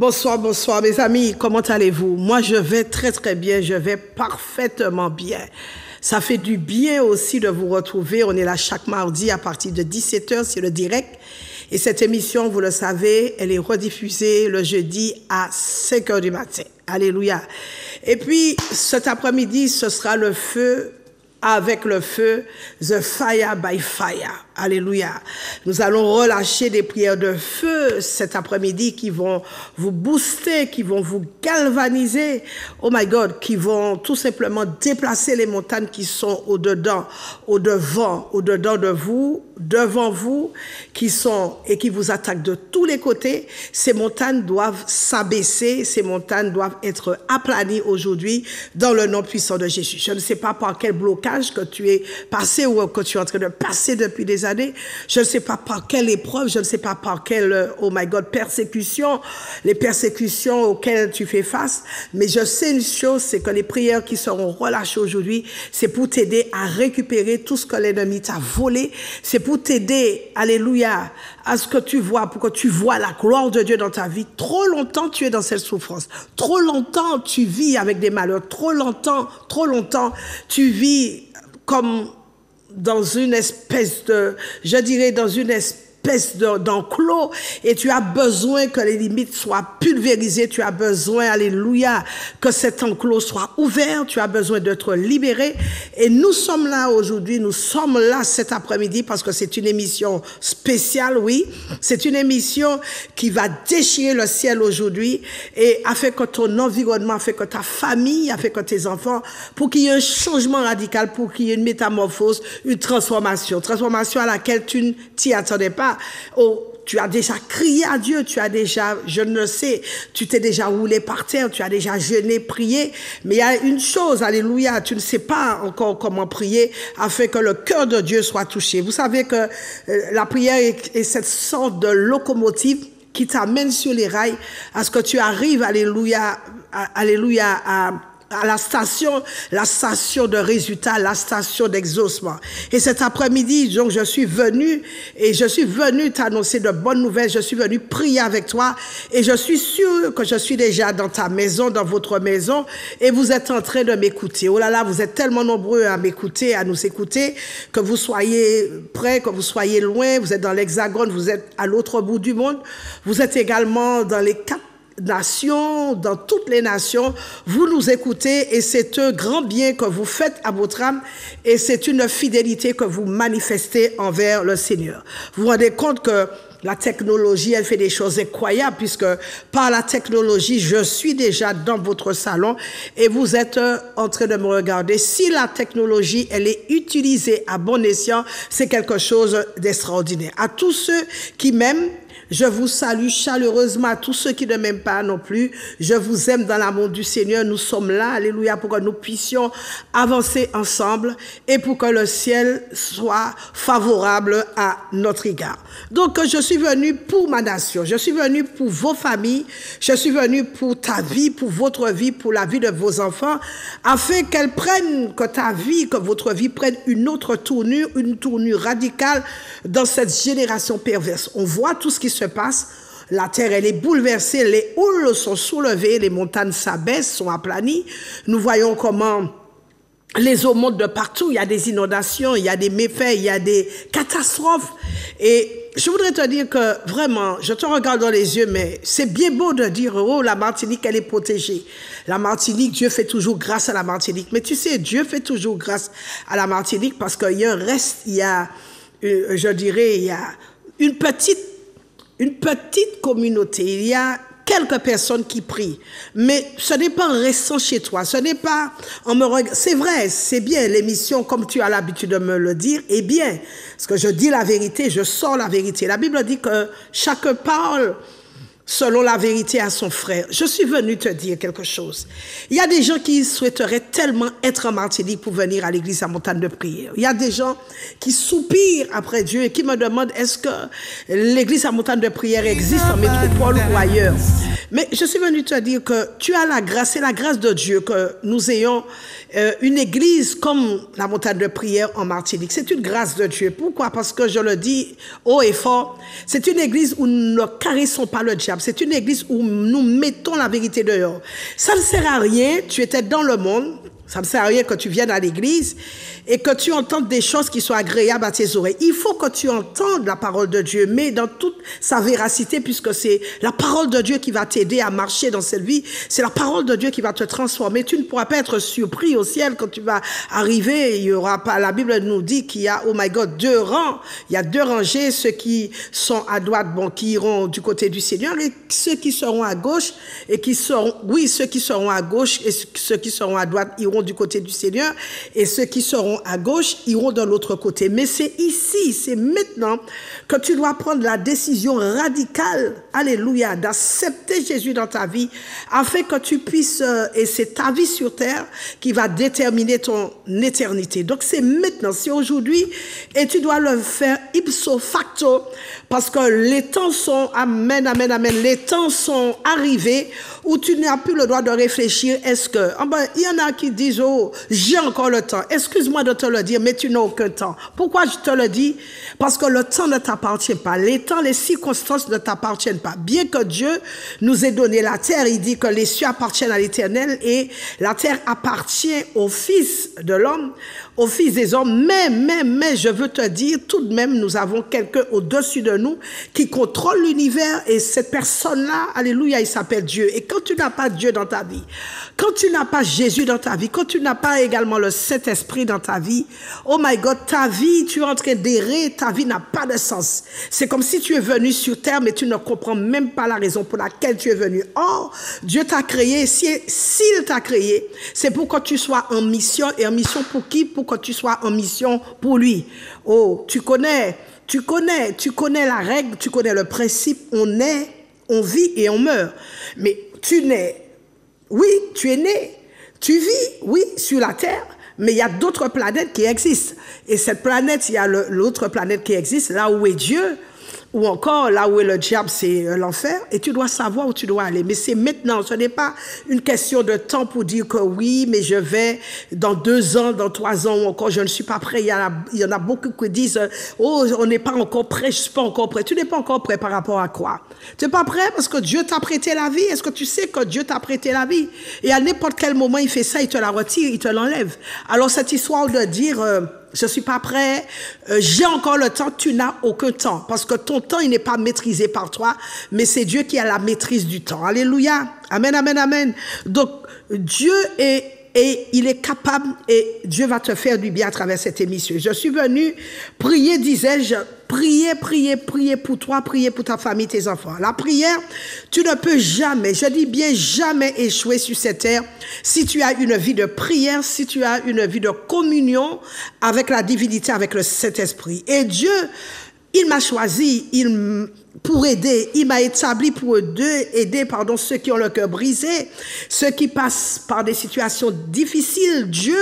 Bonsoir, bonsoir mes amis, comment allez-vous? Moi je vais très très bien, je vais parfaitement bien. Ça fait du bien aussi de vous retrouver, on est là chaque mardi à partir de 17h, c'est le direct. Et cette émission, vous le savez, elle est rediffusée le jeudi à 5h du matin. Alléluia. Et puis cet après-midi, ce sera le feu avec le feu, the fire by fire. Alléluia. Nous allons relâcher des prières de feu cet après-midi qui vont vous booster, qui vont vous galvaniser. Oh my God, qui vont tout simplement déplacer les montagnes qui sont au-dedans, au-dedans de vous, devant vous, qui sont et qui vous attaquent de tous les côtés. Ces montagnes doivent s'abaisser, ces montagnes doivent être aplanies aujourd'hui dans le nom puissant de Jésus. Je ne sais pas par quel blocage que tu es passé ou que tu es en train de passer depuis des années. Je ne sais pas par quelle épreuve, je ne sais pas par quelle, oh my God, persécution, les persécutions auxquelles tu fais face. Mais je sais une chose, c'est que les prières qui seront relâchées aujourd'hui, c'est pour t'aider à récupérer tout ce que l'ennemi t'a volé. C'est pour t'aider, alléluia, à ce que tu vois, pour que tu vois la gloire de Dieu dans ta vie. Trop longtemps, tu es dans cette souffrance. Trop longtemps, tu vis avec des malheurs. Trop longtemps, tu vis comme dans une espèce de, je dirais, dans une espèce d'enclos, et tu as besoin que les limites soient pulvérisées, tu as besoin, alléluia, que cet enclos soit ouvert, tu as besoin d'être libéré, et nous sommes là aujourd'hui, nous sommes là cet après-midi parce que c'est une émission spéciale, oui, c'est une émission qui va déchirer le ciel aujourd'hui, et afin que ton environnement, afin que ta famille, afin que tes enfants, pour qu'il y ait un changement radical, pour qu'il y ait une métamorphose, une transformation à laquelle tu ne t'y attendais pas. Oh, tu as déjà crié à Dieu, tu as déjà, je ne sais, tu t'es déjà roulé par terre, tu as déjà jeûné, prié, mais il y a une chose, alléluia, tu ne sais pas encore comment prier afin que le cœur de Dieu soit touché. Vous savez que la prière est cette sorte de locomotive qui t'amène sur les rails à ce que tu arrives, alléluia, à la station de résultat, la station d'exaucement. Et cet après-midi, donc, je suis venu t'annoncer de bonnes nouvelles, je suis venu prier avec toi, et je suis sûr que je suis déjà dans ta maison, dans votre maison, et vous êtes en train de m'écouter. Oh là là, vous êtes tellement nombreux à m'écouter, à nous écouter, que vous soyez près, que vous soyez loin, vous êtes dans l'Hexagone, vous êtes à l'autre bout du monde, vous êtes également dans les 4 nations, dans toutes les nations, vous nous écoutez et c'est un grand bien que vous faites à votre âme et c'est une fidélité que vous manifestez envers le Seigneur. Vous vous rendez compte que la technologie, elle fait des choses incroyables puisque par la technologie, je suis déjà dans votre salon et vous êtes en train de me regarder. Si la technologie, elle est utilisée à bon escient, c'est quelque chose d'extraordinaire. À tous ceux qui m'aiment, je vous salue chaleureusement, à tous ceux qui ne m'aiment pas non plus. Je vous aime dans l'amour du Seigneur. Nous sommes là, alléluia, pour que nous puissions avancer ensemble et pour que le ciel soit favorable à notre égard. Donc, je suis venu pour ma nation, je suis venu pour vos familles, je suis venu pour ta vie, pour votre vie, pour la vie de vos enfants, afin qu'elle prenne, que ta vie, que votre vie prenne une autre tournure, une tournure radicale dans cette génération perverse. On voit tout ce qui se passe. La terre, elle est bouleversée, les houles sont soulevées, les montagnes s'abaissent, sont aplanies. Nous voyons comment les eaux montent de partout, il y a des inondations, il y a des méfaits, il y a des catastrophes. Et je voudrais te dire que vraiment, je te regarde dans les yeux, mais c'est bien beau de dire, oh, la Martinique, elle est protégée. La Martinique, Dieu fait toujours grâce à la Martinique. Mais tu sais, Dieu fait toujours grâce à la Martinique parce qu'il y a un reste, il y a, je dirais, il y a une petite communauté, il y a quelques personnes qui prient, mais ce n'est pas restant chez toi, ce n'est pas en me regardant. C'est vrai, c'est bien, l'émission, comme tu as l'habitude de me le dire, est bien, parce que je dis la vérité, je sors la vérité. La Bible dit que chacun parle selon la vérité à son frère. Je suis venu te dire quelque chose. Il y a des gens qui souhaiteraient tellement être en Martinique pour venir à l'église à Montagne de Prière. Il y a des gens qui soupirent après Dieu et qui me demandent est-ce que l'église à Montagne de Prière existe en métropole ou ailleurs. Mais je suis venu te dire que tu as la grâce, c'est la grâce de Dieu que nous ayons une église comme la montagne de prière en Martinique. C'est une grâce de Dieu. Pourquoi? Parce que je le dis haut et fort, c'est une église où nous ne caressons pas le diable. C'est une église où nous mettons la vérité dehors. Ça ne sert à rien, tu étais dans le monde, ça ne sert à rien que tu viennes à l'église et que tu entendes des choses qui soient agréables à tes oreilles. Il faut que tu entendes la parole de Dieu, mais dans toute sa véracité, puisque c'est la parole de Dieu qui va t'aider à marcher dans cette vie. C'est la parole de Dieu qui va te transformer. Tu ne pourras pas être surpris au ciel quand tu vas arriver. Il y aura pas, la Bible nous dit qu'il y a, oh my God, 2 rangs. Il y a 2 rangées, ceux qui sont à droite, bon, qui iront du côté du Seigneur, et ceux qui seront à gauche, et qui seront, oui, ceux qui seront à gauche et ceux qui seront à droite iront du côté du Seigneur, et ceux qui seront à gauche iront de l'autre côté. Mais c'est ici, c'est maintenant que tu dois prendre la décision radicale, alléluia, d'accepter Jésus dans ta vie, afin que tu puisses, et c'est ta vie sur terre qui va déterminer ton éternité. Donc c'est maintenant, c'est aujourd'hui, et tu dois le faire ipso facto, parce que les temps sont, amen, amen, amen, les temps sont arrivés où tu n'as plus le droit de réfléchir. Est-ce que, il y en a qui disent, oh, j'ai encore le temps. Excuse-moi de te le dire, mais tu n'as aucun temps. Pourquoi je te le dis? Parce que le temps ne t'appartient pas. Les temps, les circonstances ne t'appartiennent pas. Bien que Dieu nous ait donné la terre, il dit que les cieux appartiennent à l'Éternel et la terre appartient au Fils de l'homme, au Fils des hommes. Mais, je veux te dire, tout de même, nous avons quelqu'un au-dessus de nous qui contrôle l'univers, et cette personne-là, alléluia, il s'appelle Dieu. Et quand tu n'as pas Dieu dans ta vie, quand tu n'as pas Jésus dans ta vie, quand tu n'as pas également le Saint-Esprit dans ta vie, oh my God, ta vie, tu es en train d'errer, ta vie n'a pas de sens. C'est comme si tu es venu sur terre, mais tu ne comprends même pas la raison pour laquelle tu es venu. Or, Dieu t'a créé, s'il t'a créé, c'est pour que tu sois en mission. Et en mission pour qui? Pour que tu sois en mission pour lui. Oh, tu connais la règle, tu connais le principe, on est, on vit et on meurt. Mais tu nais, oui, tu es né, tu vis, oui, sur la terre, mais il y a d'autres planètes qui existent. Et cette planète, il y a l'autre planète qui existe, là où est Dieu, ou encore là où est le diable, c'est l'enfer, et tu dois savoir où tu dois aller. Mais c'est maintenant, ce n'est pas une question de temps pour dire que oui, mais je vais dans 2 ans, dans 3 ans, ou encore je ne suis pas prêt. Il y en a beaucoup qui disent, oh, on n'est pas encore prêt, je ne suis pas encore prêt. Tu n'es pas encore prêt par rapport à quoi? Tu n'es pas prêt parce que Dieu t'a prêté la vie. Est-ce que tu sais que Dieu t'a prêté la vie? Et à n'importe quel moment, il fait ça, il te la retire, il te l'enlève. Alors cette histoire de dire... je ne suis pas prêt, j'ai encore le temps, tu n'as aucun temps. Parce que ton temps, il n'est pas maîtrisé par toi, mais c'est Dieu qui a la maîtrise du temps. Alléluia. Amen, amen, amen. Donc, Dieu il est capable, et Dieu va te faire du bien à travers cette émission. Je suis venu prier, disais-je, prier pour toi, prier pour ta famille, tes enfants. La prière, tu ne peux jamais, je dis bien jamais échouer sur cette terre si tu as une vie de prière, si tu as une vie de communion avec la divinité, avec le Saint-Esprit. Et Dieu, il m'a choisi, pour aider, il m'a établi pour aider ceux qui ont le cœur brisé, ceux qui passent par des situations difficiles. Dieu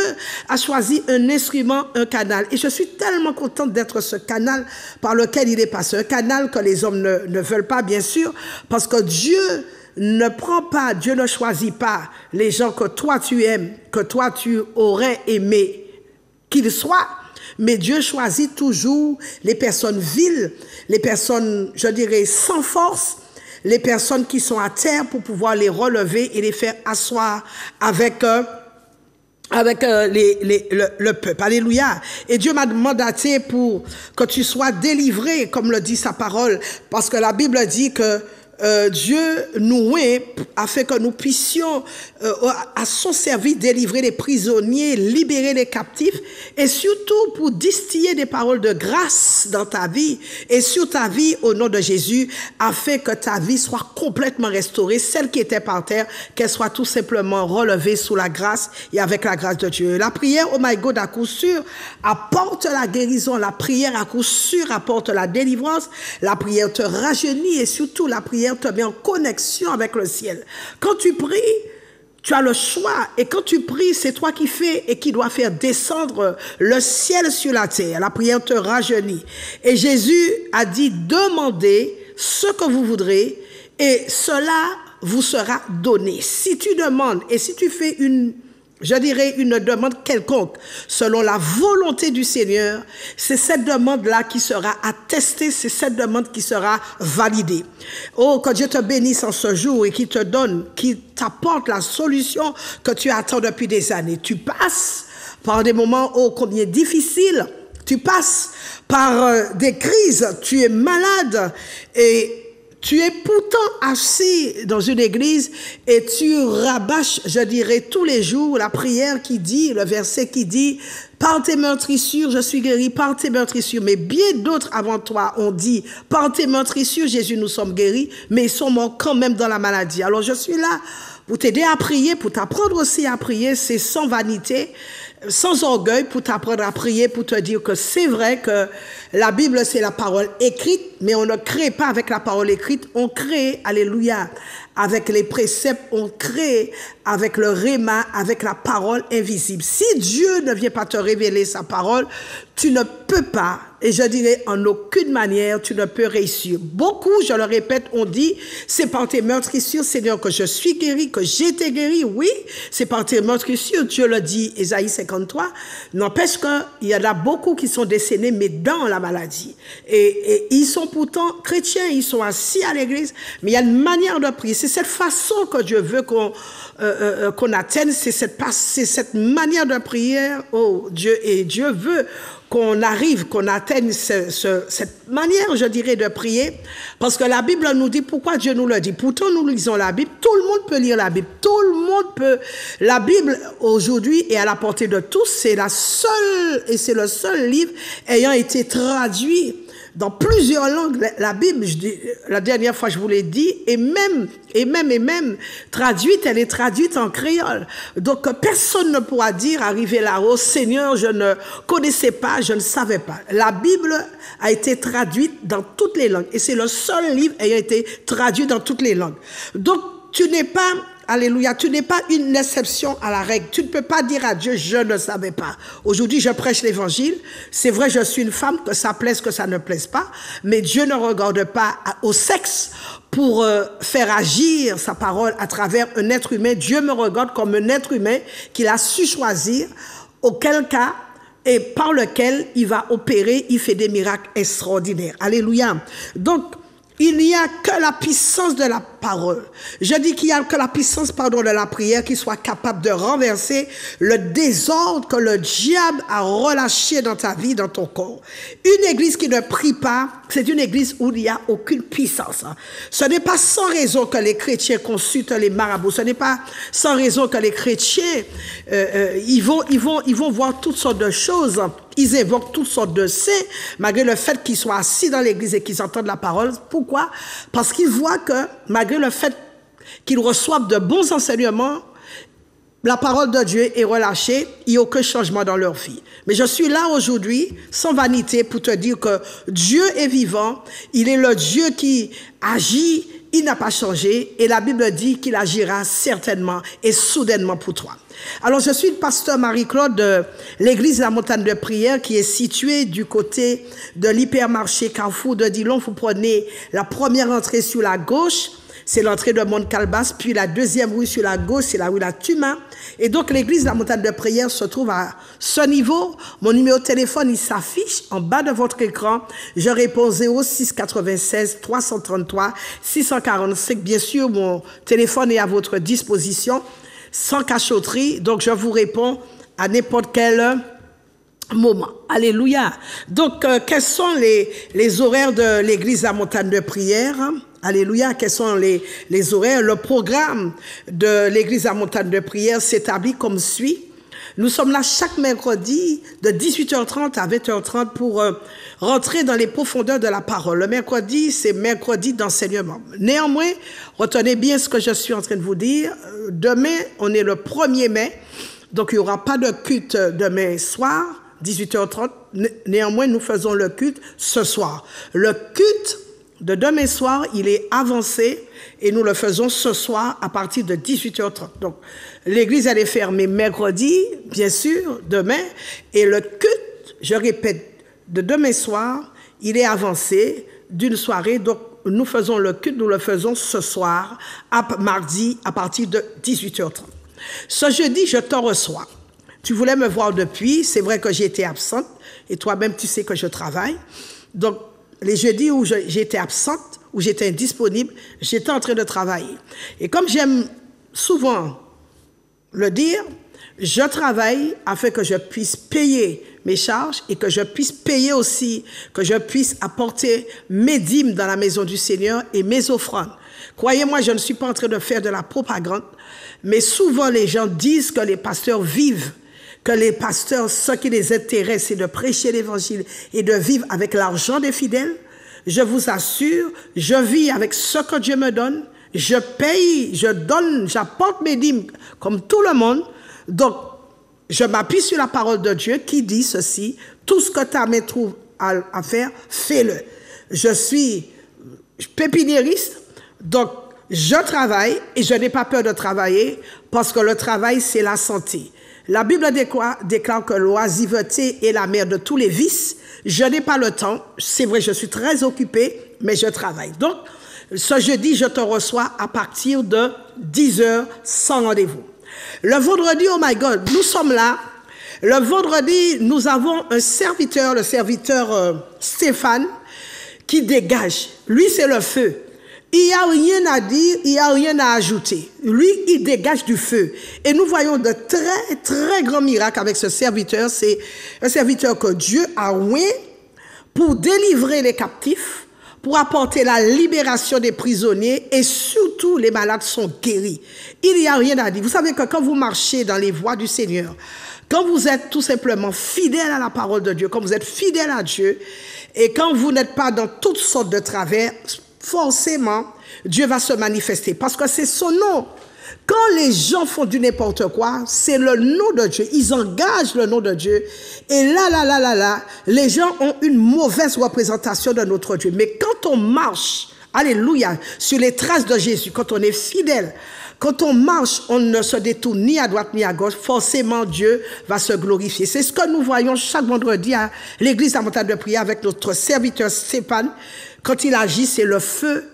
a choisi un instrument, un canal. Et je suis tellement contente d'être ce canal par lequel il est passé. Un canal que les hommes ne veulent pas, bien sûr, parce que Dieu ne prend pas, Dieu ne choisit pas les gens que toi tu aimes, que toi tu aurais aimé qu'ils soient. Mais Dieu choisit toujours les personnes viles, les personnes, je dirais, sans force, les personnes qui sont à terre pour pouvoir les relever et les faire asseoir avec le peuple. Alléluia. Et Dieu m'a mandaté pour que tu sois délivré, comme le dit sa parole, parce que la Bible dit que Dieu nous est afin que nous puissions à son service délivrer les prisonniers, libérer les captifs, et surtout pour distiller des paroles de grâce dans ta vie et sur ta vie au nom de Jésus, afin que ta vie soit complètement restaurée, celle qui était par terre, qu'elle soit tout simplement relevée sous la grâce et avec la grâce de Dieu. La prière, oh my God, à coup sûr apporte la guérison, la prière à coup sûr apporte la délivrance, la prière te rajeunit et surtout la prière te met en connexion avec le ciel. Quand tu pries, tu as le choix. Et quand tu pries, c'est toi qui fais et qui dois faire descendre le ciel sur la terre. La prière te rajeunit. Et Jésus a dit, demandez ce que vous voudrez et cela vous sera donné. Si tu demandes et si tu fais une demande quelconque, selon la volonté du Seigneur, c'est cette demande-là qui sera attestée, c'est cette demande qui sera validée. Oh, que Dieu te bénisse en ce jour et qui te donne, qui t'apporte la solution que tu attends depuis des années. Tu passes par des moments ô combien difficiles, tu passes par des crises, tu es malade et tu es pourtant assis dans une église et tu rabâches, je dirais, tous les jours la prière qui dit, le verset qui dit, par tes meurtrissures, je suis guéri, par tes meurtrissures. Mais bien d'autres avant toi ont dit, par tes meurtrissures, Jésus, nous sommes guéris, mais ils sont morts quand même dans la maladie. Alors je suis là pour t'aider à prier, pour t'apprendre aussi à prier, c'est sans vanité, sans orgueil, pour t'apprendre à prier, pour te dire que c'est vrai que la Bible, c'est la parole écrite, mais on ne crée pas avec la parole écrite, on crée, alléluia, avec les préceptes, on crée avec le réma, avec la parole invisible. Si Dieu ne vient pas te révéler sa parole, tu ne peux pas, et je dirais en aucune manière, tu ne peux réussir. Beaucoup, je le répète, on dit, c'est par tes meurtrissures, Seigneur, que je suis guéri, que j'ai été guéri. Oui, c'est par tes meurtrissures, Dieu le dit, Ésaïe 53. N'empêche qu'il y en a beaucoup qui sont décédés, mais dans la maladie. Et ils sont pourtant chrétiens, ils sont assis à l'église, mais il y a une manière de prier. C'est cette façon que Dieu veut qu'on atteigne, c'est cette manière de prière, oh Dieu, et Dieu veut qu'on arrive, qu'on atteigne cette manière, je dirais, de prier, parce que la Bible nous dit, pourquoi Dieu nous le dit? Pourtant, nous lisons la Bible, tout le monde peut lire la Bible, tout le monde peut, la Bible, aujourd'hui, est à la portée de tous, c'est la seule, et c'est le seul livre ayant été traduit dans plusieurs langues. La Bible, la dernière fois je vous l'ai dit, et même traduite, elle est traduite en créole. Donc personne ne pourra dire, arrivé là-haut, Seigneur, je ne connaissais pas, je ne savais pas. La Bible a été traduite dans toutes les langues, et c'est le seul livre ayant été traduit dans toutes les langues. Donc tu n'es pas... Alléluia, tu n'es pas une exception à la règle. Tu ne peux pas dire à Dieu, je ne savais pas. Aujourd'hui, je prêche l'évangile. C'est vrai, je suis une femme, que ça plaise, que ça ne plaise pas. Mais Dieu ne regarde pas au sexe pour faire agir sa parole à travers un être humain. Dieu me regarde comme un être humain qu'il a su choisir, auquel cas, et par lequel il va opérer, il fait des miracles extraordinaires. Alléluia. Donc, il n'y a que la puissance de la parole. Je dis qu'il n'y a que la puissance, de la prière qui soit capable de renverser le désordre que le diable a relâché dans ta vie, dans ton corps. Une église qui ne prie pas, c'est une église où il n'y a aucune puissance. Ce n'est pas sans raison que les chrétiens consultent les marabouts. Ce n'est pas sans raison que les chrétiens, ils vont voir toutes sortes de choses. Ils évoquent toutes sortes de saints, malgré le fait qu'ils soient assis dans l'église et qu'ils entendent la parole. Pourquoi? Parce qu'ils voient que, malgré le fait qu'ils reçoivent de bons enseignements, la parole de Dieu est relâchée, il n'y a aucun changement dans leur vie. Mais je suis là aujourd'hui, sans vanité, pour te dire que Dieu est vivant, il est le Dieu qui agit, il n'a pas changé, et la Bible dit qu'il agira certainement et soudainement pour toi. Alors, je suis le pasteur Marie-Claude de l'église de la montagne de prière qui est située du côté de l'hypermarché Carrefour de Dillon. Vous prenez la première entrée sur la gauche, c'est l'entrée de Mont-Calbas, puis la deuxième rue sur la gauche, c'est la rue La Tuma. Et donc, l'église de la montagne de prière se trouve à ce niveau. Mon numéro de téléphone, il s'affiche en bas de votre écran. Je réponds 06 96 333 645. Bien sûr, mon téléphone est à votre disposition, sans cachotterie. Donc, je vous réponds à n'importe quel moment. Alléluia. Donc, quels sont les horaires de l'église de la montagne de prière? Alléluia. Quels sont les horaires? Le programme de l'église de la montagne de prière s'établit comme suit. Nous sommes là chaque mercredi de 18h30 à 20h30 pour rentrer dans les profondeurs de la parole. Le mercredi, c'est mercredi d'enseignement. Néanmoins, retenez bien ce que je suis en train de vous dire. Demain, on est le 1er mai, donc il n'y aura pas de culte demain soir, 18h30. Néanmoins, nous faisons le culte ce soir. Le culte de demain soir, il est avancé et nous le faisons ce soir à partir de 18h30. Donc, l'église, elle est fermée mercredi, bien sûr, demain, et le culte, je répète, de demain soir, il est avancé d'une soirée. Donc, nous faisons le culte, nous le faisons ce soir, mardi, à partir de 18h30. Ce jeudi, je te reçois. Tu voulais me voir depuis, c'est vrai que j'ai été absente, et toi-même, tu sais que je travaille. Donc, les jeudis où j'étais absente, où j'étais indisponible, j'étais en train de travailler. Et comme j'aime souvent le dire, je travaille afin que je puisse payer mes charges et que je puisse payer aussi, que je puisse apporter mes dîmes dans la maison du Seigneur et mes offrandes. Croyez-moi, je ne suis pas en train de faire de la propagande, mais souvent les gens disent que les pasteurs vivent, que les pasteurs, ce qui les intéresse, c'est de prêcher l'évangile et de vivre avec l'argent des fidèles. Je vous assure, je vis avec ce que Dieu me donne, je paye, je donne, j'apporte mes dîmes comme tout le monde. Donc, je m'appuie sur la parole de Dieu qui dit ceci, tout ce que ta main trouve à faire, fais-le. Je suis pépiniériste, donc je travaille et je n'ai pas peur de travailler parce que le travail, c'est la santé. La Bible déclare que l'oisiveté est la mère de tous les vices. Je n'ai pas le temps, c'est vrai, je suis très occupée, mais je travaille. Donc, ce jeudi, je te reçois à partir de 10h sans rendez-vous. Le vendredi, oh my God, nous sommes là. Le vendredi, nous avons un serviteur, le serviteur Stéphane, qui dégage. Lui, c'est le feu. Il n'y a rien à dire, il n'y a rien à ajouter. Lui, il dégage du feu. Et nous voyons de très, très grands miracles avec ce serviteur. C'est un serviteur que Dieu a oint pour délivrer les captifs, pour apporter la libération des prisonniers et surtout les malades sont guéris. Il n'y a rien à dire. Vous savez que quand vous marchez dans les voies du Seigneur, quand vous êtes tout simplement fidèle à la parole de Dieu, quand vous êtes fidèle à Dieu et quand vous n'êtes pas dans toutes sortes de travers, forcément, Dieu va se manifester parce que c'est son nom. Quand les gens font du n'importe quoi, c'est le nom de Dieu. Ils engagent le nom de Dieu. Et là, les gens ont une mauvaise représentation de notre Dieu. Mais quand on marche, alléluia, sur les traces de Jésus, quand on est fidèle, quand on marche, on ne se détourne ni à droite ni à gauche, forcément Dieu va se glorifier. C'est ce que nous voyons chaque vendredi à l'église de la montagne de prière avec notre serviteur Stéphane. Quand il agit, c'est le feu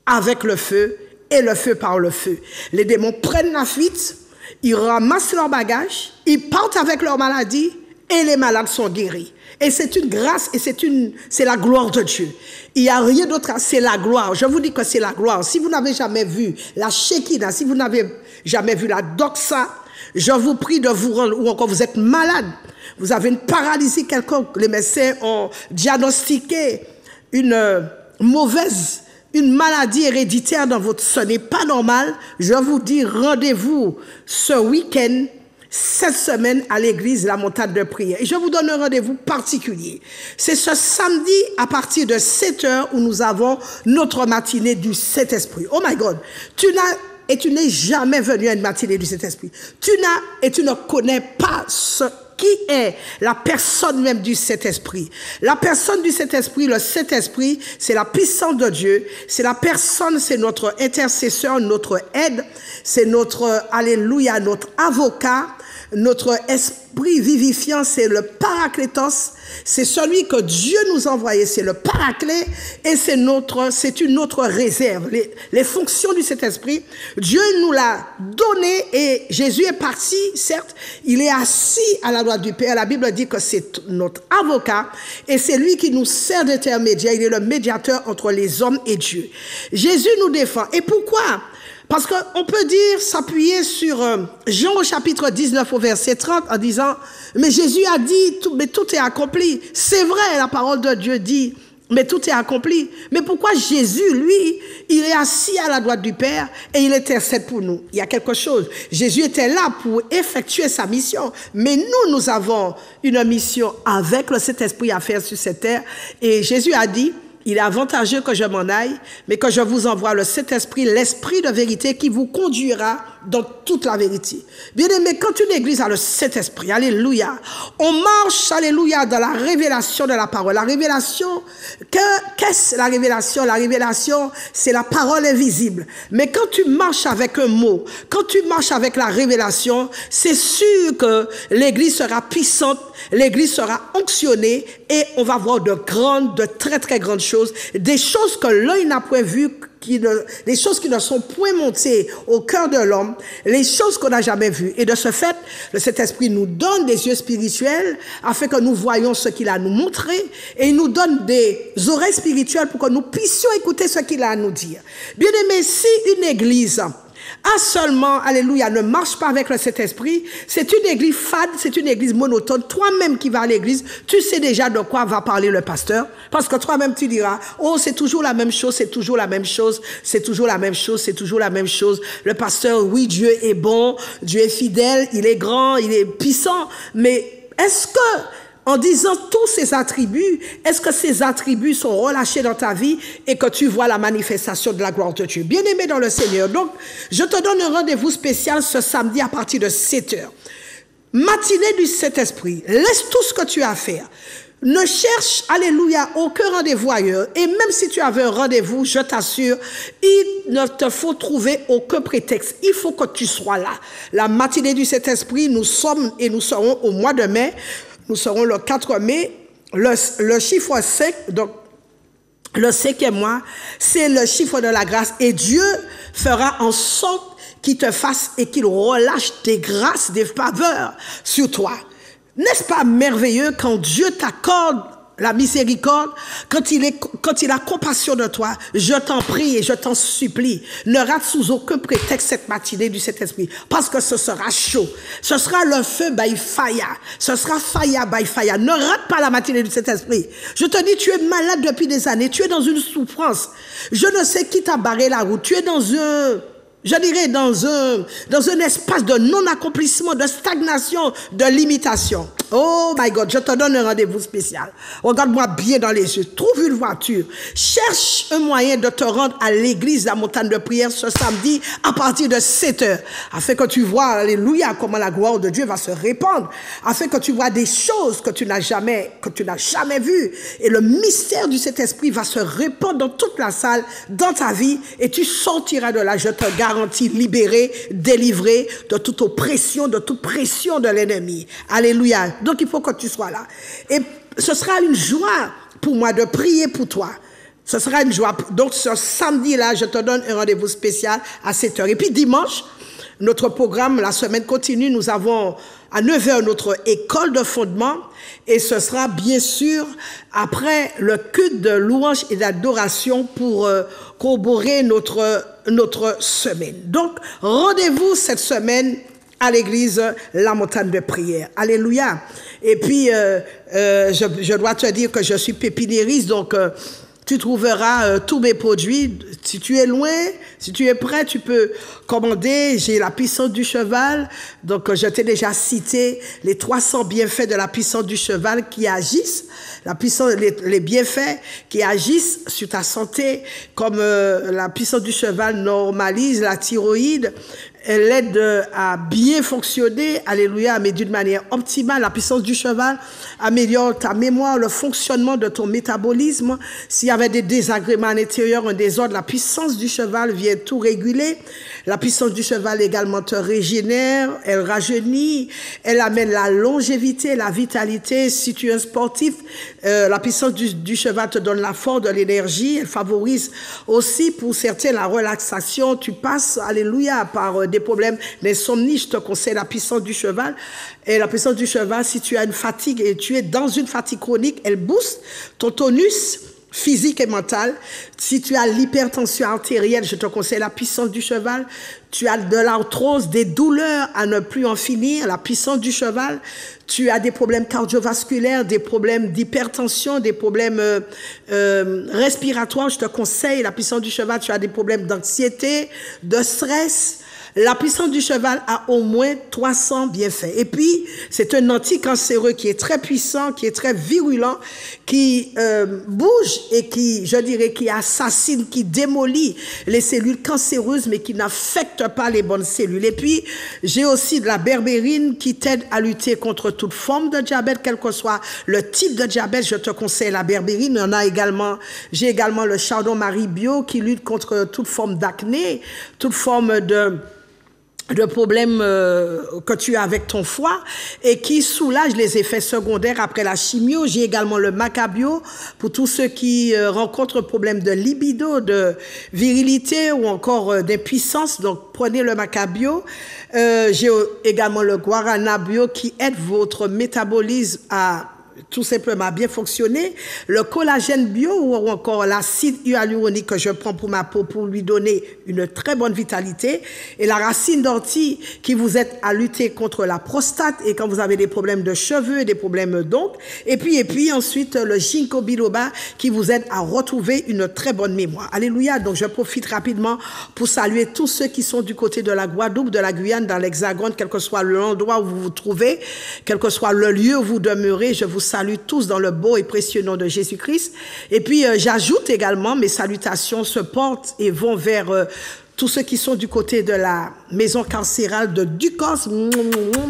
avec le feu et le feu par le feu. Les démons prennent la fuite, ils ramassent leurs bagages, ils partent avec leur maladie et les malades sont guéris. Et c'est une grâce et c'est la gloire de Dieu. Il n'y a rien d'autre, c'est la gloire. Je vous dis que c'est la gloire. Si vous n'avez jamais vu la Shekinah, si vous n'avez jamais vu la Doxa, je vous prie de vous rendre, ou encore vous êtes malade, vous avez une paralysie quelconque, les médecins ont diagnostiqué une maladie héréditaire dans votre... Ce n'est pas normal. Je vous dis, rendez-vous ce week-end, cette semaine à l'église La Montagne de Prière. Et je vous donne un rendez-vous particulier. C'est ce samedi à partir de 7h où nous avons notre matinée du Saint-Esprit. Oh my God! Tu n'es jamais venu à une matinée du Saint-Esprit. Tu ne connais pas ce qui est la personne même du Saint-Esprit. La personne du Saint-Esprit, le Saint-Esprit, c'est la puissance de Dieu. C'est la personne, c'est notre intercesseur, notre aide. C'est notre, alléluia, notre avocat. Notre esprit vivifiant, c'est le Paraclétos. C'est celui que Dieu nous a envoyé, c'est le Paraclet. Et c'est une autre réserve. Les fonctions du Saint-Esprit, Dieu nous l'a donné et Jésus est parti, certes. Il est assis à la droite du Père. La Bible dit que c'est notre avocat et c'est lui qui nous sert d'intermédiaire. Il est le médiateur entre les hommes et Dieu. Jésus nous défend. Et pourquoi? Parce qu'on peut dire, s'appuyer sur Jean au chapitre 19 au verset 30 en disant, mais Jésus a dit, mais tout est accompli. C'est vrai, la parole de Dieu dit, mais tout est accompli. Mais pourquoi Jésus, lui, il est assis à la droite du Père et il intercède pour nous? Il y a quelque chose. Jésus était là pour effectuer sa mission. Mais nous avons une mission avec le Saint-Esprit à faire sur cette terre. Et Jésus a dit, il est avantageux que je m'en aille, mais que je vous envoie le Saint-Esprit, l'Esprit de vérité qui vous conduira dans toute la vérité. Bien-aimé, quand une église a le Saint-Esprit, alléluia, on marche, alléluia, dans la révélation de la parole. La révélation, qu'est-ce la révélation? La révélation, c'est la parole invisible. Mais quand tu marches avec un mot, quand tu marches avec la révélation, c'est sûr que l'église sera puissante, l'église sera onctionnée et on va voir de très très grandes choses, des choses que l'œil n'a point vues, les choses qui ne sont point montées au cœur de l'homme, les choses qu'on n'a jamais vues. Et de ce fait, le Saint-Esprit nous donne des yeux spirituels afin que nous voyions ce qu'il a à nous montrer et il nous donne des oreilles spirituelles pour que nous puissions écouter ce qu'il a à nous dire. Bien aimé, si une église seulement, alléluia, ne marche pas avec le Saint-Esprit, c'est une église fade, c'est une église monotone. Toi-même qui vas à l'église, tu sais déjà de quoi va parler le pasteur, parce que toi-même tu diras, oh c'est toujours la même chose, c'est toujours la même chose, c'est toujours la même chose, c'est toujours la même chose. Le pasteur, oui, Dieu est bon, Dieu est fidèle, il est grand, il est puissant, mais est-ce que en disant tous ces attributs, est-ce que ces attributs sont relâchés dans ta vie et que tu vois la manifestation de la gloire de Dieu? Bien-aimé dans le Seigneur, donc, je te donne un rendez-vous spécial ce samedi à partir de 7h. Matinée du Saint-Esprit, laisse tout ce que tu as à faire. Ne cherche, alléluia, aucun rendez-vous ailleurs. Et même si tu avais un rendez-vous, je t'assure, il ne te faut trouver aucun prétexte. Il faut que tu sois là. La matinée du Saint-Esprit, nous sommes et nous serons au mois de mai. Nous serons le 4 mai, le chiffre 5, donc le 5e mois, c'est le chiffre de la grâce. Et Dieu fera en sorte qu'il te fasse et qu'il relâche des grâces, des faveurs sur toi. N'est-ce pas merveilleux quand Dieu t'accorde la miséricorde, quand il a compassion de toi? Je t'en prie et je t'en supplie, ne rate sous aucun prétexte cette matinée du Saint-Esprit, parce que ce sera chaud. Ce sera le feu by fire. Ce sera fire by fire. Ne rate pas la matinée du Saint-Esprit. Je te dis, tu es malade depuis des années, tu es dans une souffrance. Je ne sais qui t'a barré la route. Tu es dans dans un espace de non-accomplissement, de stagnation, de limitation. Oh my God, je te donne un rendez-vous spécial. Regarde-moi bien dans les yeux. Trouve une voiture. Cherche un moyen de te rendre à l'église de la montagne de prière ce samedi à partir de 7h. Afin que tu vois, alléluia, comment la gloire de Dieu va se répandre. Afin que tu vois des choses que tu n'as jamais vues. Et le mystère du Saint-Esprit va se répandre dans toute la salle, dans ta vie. Et tu sortiras de là, je te garantis, libéré, délivré de toute oppression, de toute pression de l'ennemi. Alléluia. Donc, il faut que tu sois là. Et ce sera une joie pour moi de prier pour toi. Ce sera une joie. Donc, ce samedi-là, je te donne un rendez-vous spécial à 7h. Et puis, dimanche, notre programme, la semaine continue, nous avons à 9h notre école de fondement. Et ce sera bien sûr après le culte de louange et d'adoration pour corroborer notre semaine. Donc, rendez-vous cette semaine à l'église La Montagne de Prière. Alléluia. Et puis, je dois te dire que je suis pépiniériste, donc tu trouveras tous mes produits. Si tu es loin, si tu es prêt, tu peux commander. J'ai la puissance du cheval. Donc, je t'ai déjà cité les 300 bienfaits de la puissance du cheval qui agissent. Les bienfaits qui agissent sur ta santé, comme la puissance du cheval normalise la thyroïde. Elle aide à bien fonctionner, alléluia, mais d'une manière optimale. La puissance du cheval améliore ta mémoire, le fonctionnement de ton métabolisme. S'il y avait des désagréments à l'intérieur, un désordre, la puissance du cheval vient tout réguler. La puissance du cheval également te régénère, elle rajeunit, elle amène la longévité, la vitalité. Si tu es un sportif, la puissance du cheval te donne la force, de l'énergie. Elle favorise aussi pour certains la relaxation. Tu passes, alléluia, par des problèmes d'insomnie. Je te conseille la puissance du cheval. Et la puissance du cheval, si tu as une fatigue et tu es dans une fatigue chronique, elle booste ton tonus physique et mental. Si tu as l'hypertension artérielle, je te conseille la puissance du cheval. Tu as de l'arthrose, des douleurs à ne plus en finir, la puissance du cheval. Tu as des problèmes cardiovasculaires, des problèmes d'hypertension, des problèmes respiratoires, je te conseille la puissance du cheval. Tu as des problèmes d'anxiété, de stress. La puissance du cheval a au moins 300 bienfaits. Et puis, c'est un anticancéreux qui est très puissant, qui est très virulent, qui bouge et qui, je dirais, qui assassine, qui démolit les cellules cancéreuses, mais qui n'affecte pas les bonnes cellules. Et puis, j'ai aussi de la berbérine qui t'aide à lutter contre toute forme de diabète, quel que soit le type de diabète. Je te conseille la berbérine. J'ai également le chardon-marie bio qui lutte contre toute forme d'acné, toute forme de problèmes que tu as avec ton foie et qui soulage les effets secondaires après la chimio. J'ai également le macabio pour tous ceux qui rencontrent problème de libido, de virilité ou encore d'impuissance. Donc, prenez le macabio. J'ai également le guarana bio qui aide votre métabolisme à tout simplement bien fonctionner, le collagène bio ou encore l'acide hyaluronique que je prends pour ma peau pour lui donner une très bonne vitalité, et la racine d'ortie qui vous aide à lutter contre la prostate et quand vous avez des problèmes de cheveux et des problèmes d'ongles, et puis ensuite le ginkgo biloba qui vous aide à retrouver une très bonne mémoire. Alléluia. Donc je profite rapidement pour saluer tous ceux qui sont du côté de la Guadeloupe, de la Guyane, dans l'Hexagone, quel que soit l'endroit où vous vous trouvez, quel que soit le lieu où vous demeurez, je vous salue tous dans le beau et précieux nom de Jésus-Christ. Et puis, j'ajoute également, mes salutations se portent et vont vers tous ceux qui sont du côté de la maison carcérale de Ducos.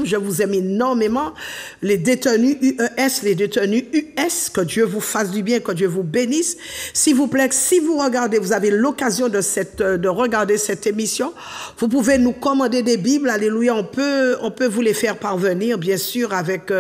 Je vous aime énormément. Les détenus UES, les détenus US, que Dieu vous fasse du bien, que Dieu vous bénisse. S'il vous plaît, si vous regardez, vous avez l'occasion de regarder cette émission, vous pouvez nous commander des Bibles. Alléluia, on peut vous les faire parvenir, bien sûr, avec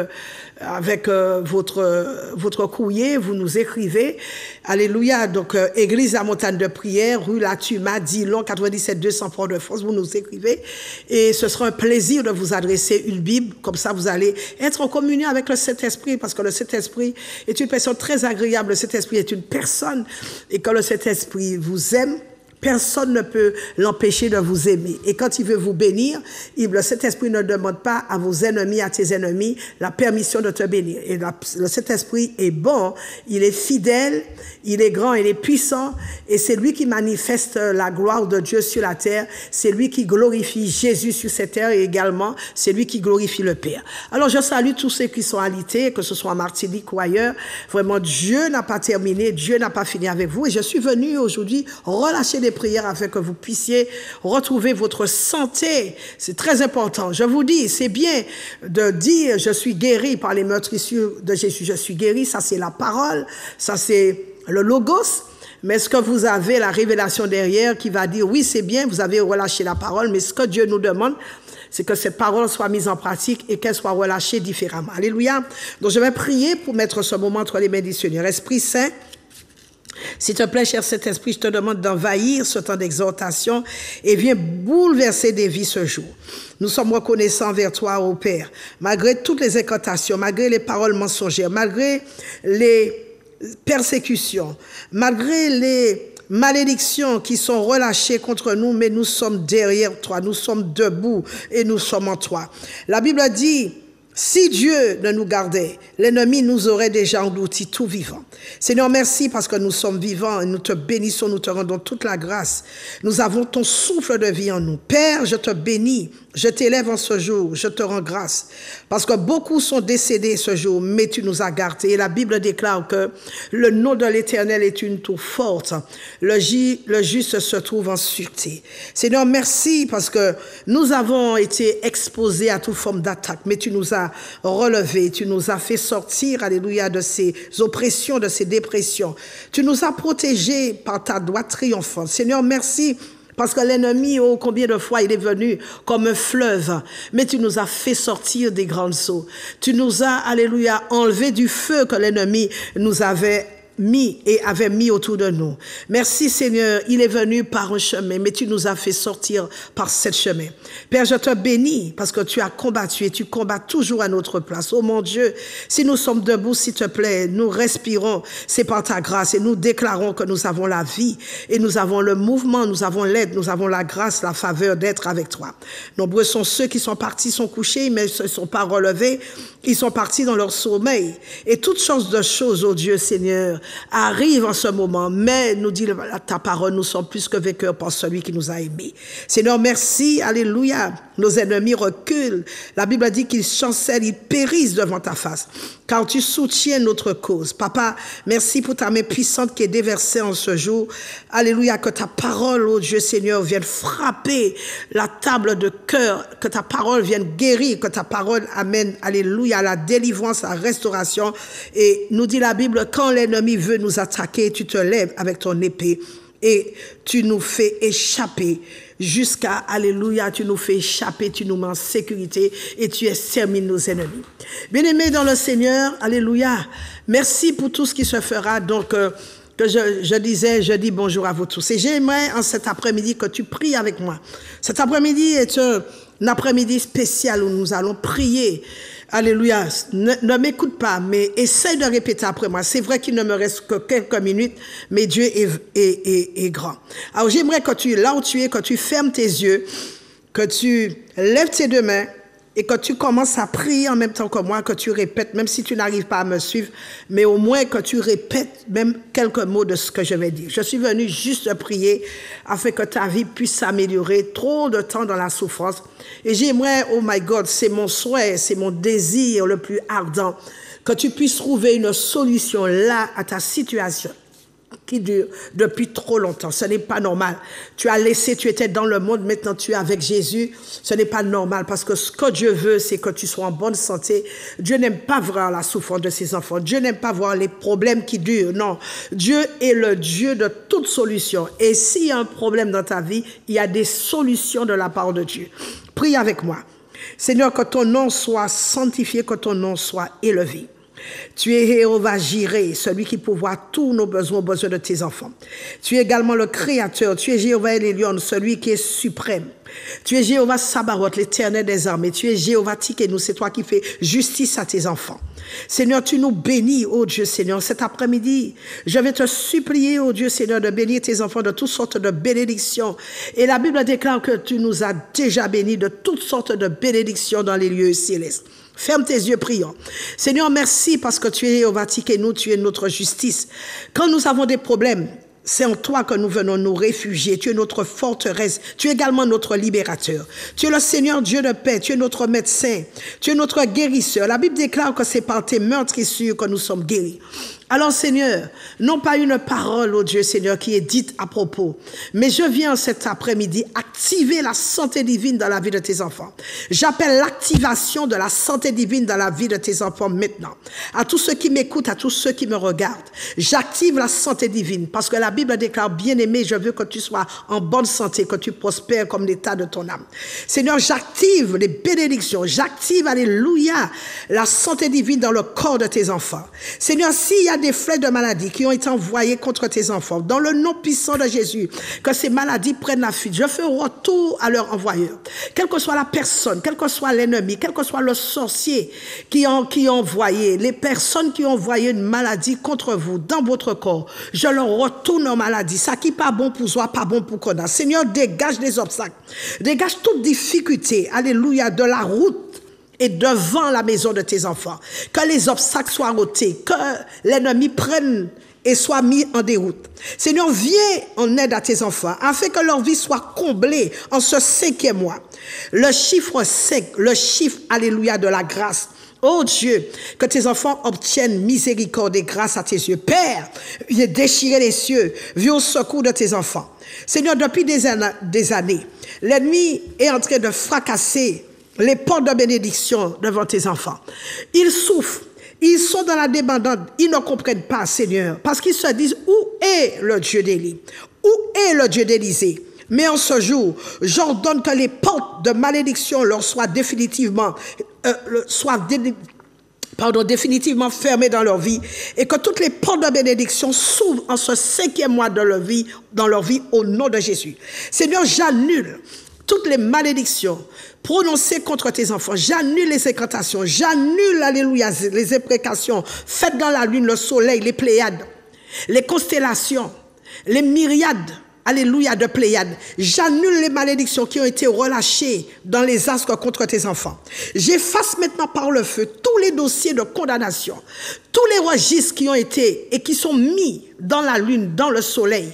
votre courrier, vous nous écrivez. Alléluia. Donc, Église La Montagne de Prière, rue Latuma, Dillon, 97 200 Fort-de-France, vous nous écrivez. Et ce sera un plaisir de vous adresser une Bible. Comme ça, vous allez être en communion avec le Saint-Esprit, parce que le Saint-Esprit est une personne très agréable. Le Saint-Esprit est une personne. Et quand le Saint-Esprit vous aime, personne ne peut l'empêcher de vous aimer. Et quand il veut vous bénir, le Saint-Esprit ne demande pas à vos ennemis, à tes ennemis, la permission de te bénir. Et le Saint-Esprit est bon, il est fidèle, il est grand, il est puissant, et c'est lui qui manifeste la gloire de Dieu sur la terre. C'est lui qui glorifie Jésus sur cette terre, et également, c'est lui qui glorifie le Père. Alors, je salue tous ceux qui sont alités, que ce soit en Martinique ou ailleurs. Vraiment, Dieu n'a pas terminé, Dieu n'a pas fini avec vous. Et je suis venu aujourd'hui relâcher des prières afin que vous puissiez retrouver votre santé. C'est très important. Je vous dis, c'est bien de dire je suis guéri par les meurtrissures de Jésus. Je suis guéri, ça c'est la parole, ça c'est le logos. Mais est-ce que vous avez la révélation derrière qui va dire oui, c'est bien, vous avez relâché la parole, mais ce que Dieu nous demande, c'est que cette parole soit mise en pratique et qu'elle soit relâchée différemment. Alléluia. Donc je vais prier pour mettre ce moment entre les mains du Seigneur. Esprit Saint, s'il te plaît, cher Saint-Esprit, je te demande d'envahir ce temps d'exhortation et viens bouleverser des vies ce jour. Nous sommes reconnaissants vers toi, ô Père, malgré toutes les incantations, malgré les paroles mensongères, malgré les persécutions, malgré les malédictions qui sont relâchées contre nous, mais nous sommes derrière toi, nous sommes debout et nous sommes en toi. La Bible dit, si Dieu ne nous gardait, l'ennemi nous aurait déjà engloutis tout vivant. Seigneur, merci parce que nous sommes vivants et nous te bénissons, nous te rendons toute la grâce. Nous avons ton souffle de vie en nous. Père, je te bénis, je t'élève en ce jour, je te rends grâce. Parce que beaucoup sont décédés ce jour, mais tu nous as gardés. Et la Bible déclare que le nom de l'Éternel est une tour forte. Le juste se trouve en sûreté. Seigneur, merci parce que nous avons été exposés à toute forme d'attaque, mais tu nous as relevés, tu nous as fait sortir, alléluia, de ces oppressions, de ces dépressions. Tu nous as protégés par ta droite triomphante. Seigneur, merci parce que l'ennemi, oh, combien de fois il est venu comme un fleuve, mais tu nous as fait sortir des grandes eaux. Tu nous as, alléluia, enlevé du feu que l'ennemi nous avait mis autour de nous. Merci Seigneur, il est venu par un chemin, mais tu nous as fait sortir par ce chemin. Père, je te bénis parce que tu as combattu et tu combats toujours à notre place. Oh mon Dieu, si nous sommes debout, s'il te plaît, nous respirons, c'est par ta grâce et nous déclarons que nous avons la vie et nous avons le mouvement, nous avons l'aide, nous avons la grâce, la faveur d'être avec toi. Nombreux sont ceux qui sont partis, sont couchés, mais ils ne sont pas relevés, ils sont partis dans leur sommeil. Et toutes sortes de choses, oh Dieu Seigneur, arrive en ce moment. Mais, nous dit ta parole, nous sommes plus que vainqueurs par celui qui nous a aimés. Seigneur, merci, alléluia. Nos ennemis reculent. La Bible dit qu'ils chancellent, ils périssent devant ta face. Car tu soutiens notre cause. Papa, merci pour ta main puissante qui est déversée en ce jour. Alléluia, que ta parole, oh Dieu Seigneur, vienne frapper la table de cœur, que ta parole vienne guérir, que ta parole amène, alléluia, la délivrance, la restauration. Et nous dit la Bible, quand l'ennemi veut nous attaquer, tu te lèves avec ton épée et tu nous fais échapper. Jusqu'à, alléluia, tu nous fais échapper, tu nous mets en sécurité et tu extermines nos ennemis. Bien-aimés dans le Seigneur, alléluia, merci pour tout ce qui se fera. Donc, que je dis bonjour à vous tous. Et j'aimerais en cet après-midi que tu pries avec moi. Cet après-midi est un après-midi spécial où nous allons prier. Alléluia. Ne m'écoute pas, mais essaye de répéter après moi. C'est vrai qu'il ne me reste que quelques minutes, mais Dieu est grand. Alors j'aimerais que tu, là où tu es, que tu fermes tes yeux, que tu lèves tes deux mains et que tu commences à prier en même temps que moi, que tu répètes, même si tu n'arrives pas à me suivre, mais au moins que tu répètes même quelques mots de ce que je vais dire. Je suis venu juste prier afin que ta vie puisse s'améliorer. Trop de temps dans la souffrance. Et j'aimerais, oh my God, c'est mon souhait, c'est mon désir le plus ardent, que tu puisses trouver une solution là à ta situation qui dure depuis trop longtemps. Ce n'est pas normal. Tu as laissé, tu étais dans le monde, maintenant tu es avec Jésus. Ce n'est pas normal parce que ce que Dieu veut, c'est que tu sois en bonne santé. Dieu n'aime pas voir la souffrance de ses enfants. Dieu n'aime pas voir les problèmes qui durent. Non. Dieu est le Dieu de toute solution. Et s'il y a un problème dans ta vie, il y a des solutions de la part de Dieu. Prie avec moi. Seigneur, que ton nom soit sanctifié, que ton nom soit élevé. Tu es Jéhovah Jireh, celui qui pourvoit tous nos besoins, aux besoins de tes enfants. Tu es également le Créateur. Tu es Jéhovah Elion, celui qui est suprême. Tu es Jéhovah Sabaoth, l'Éternel des armées. Tu es Jéhovah Tikenu, c'est toi qui fais justice à tes enfants. Seigneur, tu nous bénis, oh Dieu Seigneur. Cet après-midi, je vais te supplier, oh Dieu Seigneur, de bénir tes enfants de toutes sortes de bénédictions. Et la Bible déclare que tu nous as déjà bénis de toutes sortes de bénédictions dans les lieux célestes. Ferme tes yeux, prions. Seigneur, merci parce que tu es Jéhovah Tikenu, tu es notre justice. Quand nous avons des problèmes, c'est en toi que nous venons nous réfugier. Tu es notre forteresse. Tu es également notre libérateur. Tu es le Seigneur Dieu de paix. Tu es notre médecin. Tu es notre guérisseur. La Bible déclare que c'est par tes meurtrissures que nous sommes guéris. Alors Seigneur, non pas une parole, oh Dieu Seigneur, qui est dite à propos, mais je viens cet après-midi activer la santé divine dans la vie de tes enfants. J'appelle l'activation de la santé divine dans la vie de tes enfants maintenant. À tous ceux qui m'écoutent, à tous ceux qui me regardent, j'active la santé divine parce que la Bible déclare, bien-aimé, je veux que tu sois en bonne santé, que tu prospères comme l'état de ton âme. Seigneur, j'active les bénédictions, j'active, alléluia, la santé divine dans le corps de tes enfants. Seigneur, s'il y a des flèches de maladie qui ont été envoyées contre tes enfants, dans le nom puissant de Jésus, que ces maladies prennent la fuite. Je fais retour à leur envoyeur. Quelle que soit la personne, quel que soit l'ennemi, quel que soit le sorcier qui ont envoyé, les personnes qui ont envoyé une maladie contre vous, dans votre corps, je leur retourne en maladie. Ça qui n'est pas bon pour soi, pas bon pour qu'on a. Seigneur, dégage des obstacles. Dégage toute difficulté, alléluia, de la route et devant la maison de tes enfants. Que les obstacles soient ôtés, que l'ennemi prenne et soit mis en déroute. Seigneur, viens en aide à tes enfants, afin que leur vie soit comblée en ce 5e mois. Le chiffre 5, le chiffre, alléluia, de la grâce. Oh Dieu, que tes enfants obtiennent miséricorde et grâce à tes yeux. Père, viens déchirer les cieux, viens au secours de tes enfants. Seigneur, depuis des années, l'ennemi est en train de fracasser les portes de bénédiction devant tes enfants. Ils souffrent. Ils sont dans la débandade. Ils ne comprennent pas, Seigneur, parce qu'ils se disent, où est le Dieu d'Élie? Où est le Dieu d'Élisée? Mais en ce jour, j'ordonne que les portes de malédiction leur soient définitivement fermées dans leur vie et que toutes les portes de bénédiction s'ouvrent en ce 5e mois de leur vie, dans leur vie, au nom de Jésus. Seigneur, j'annule toutes les malédictions prononcées contre tes enfants. J'annule les incantations. J'annule, alléluia, les imprécations faites dans la lune, le soleil, les pléiades, les constellations, les myriades, alléluia, de Pléiade. J'annule les malédictions qui ont été relâchées dans les astres contre tes enfants. J'efface maintenant par le feu tous les dossiers de condamnation, tous les registres qui ont été et qui sont mis dans la lune, dans le soleil,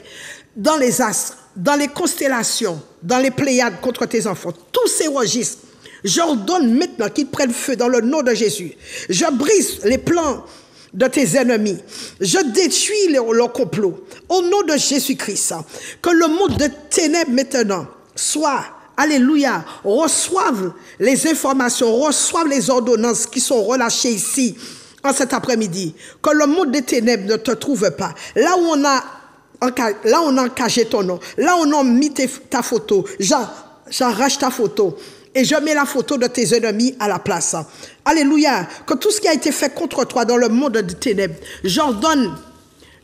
dans les astres, dans les constellations, dans les Pléiades contre tes enfants. Tous ces registres, j'ordonne maintenant qu'ils prennent feu dans le nom de Jésus. Je brise les plans de tes ennemis. Je détruis leur complot. Au nom de Jésus-Christ, que le monde de ténèbres maintenant soit, alléluia, reçoive les informations, reçoive les ordonnances qui sont relâchées ici, en cet après-midi. Que le monde des ténèbres ne te trouve pas. Là où on a encagé ton nom, là où on a mis ta photo, j'arrache ta photo. Et je mets la photo de tes ennemis à la place. Alléluia. Que tout ce qui a été fait contre toi dans le monde des ténèbres, j'ordonne,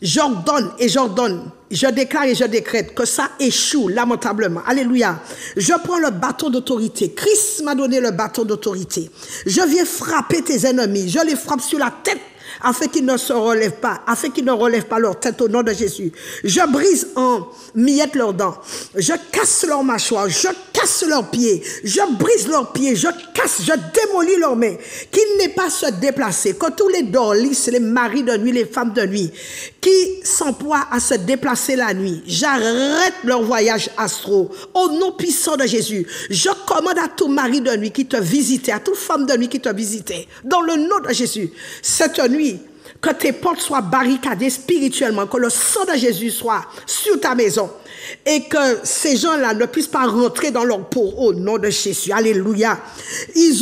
je déclare et je décrète que ça échoue lamentablement. Alléluia. Je prends le bâton d'autorité. Christ m'a donné le bâton d'autorité. Je viens frapper tes ennemis. Je les frappe sur la tête afin qu'ils ne se relèvent pas, afin qu'ils ne relèvent pas leur tête au nom de Jésus. Je brise en miettes leurs dents, je casse leurs mâchoires, je casse leurs pieds, je brise leurs pieds, je casse, je démolis leurs mains, qu'ils n'aient pas à se déplacer, que tous les dorlis, les maris de nuit, les femmes de nuit, qui s'emploient à se déplacer la nuit, j'arrête leur voyage astro, au nom puissant de Jésus. Je commande à tout mari de nuit qui te visitait, à toute femme de nuit qui te visitait, dans le nom de Jésus, cette nuit, que tes portes soient barricadées spirituellement, que le sang de Jésus soit sur ta maison et que ces gens-là ne puissent pas rentrer dans leur peau au nom de Jésus. Alléluia. Ils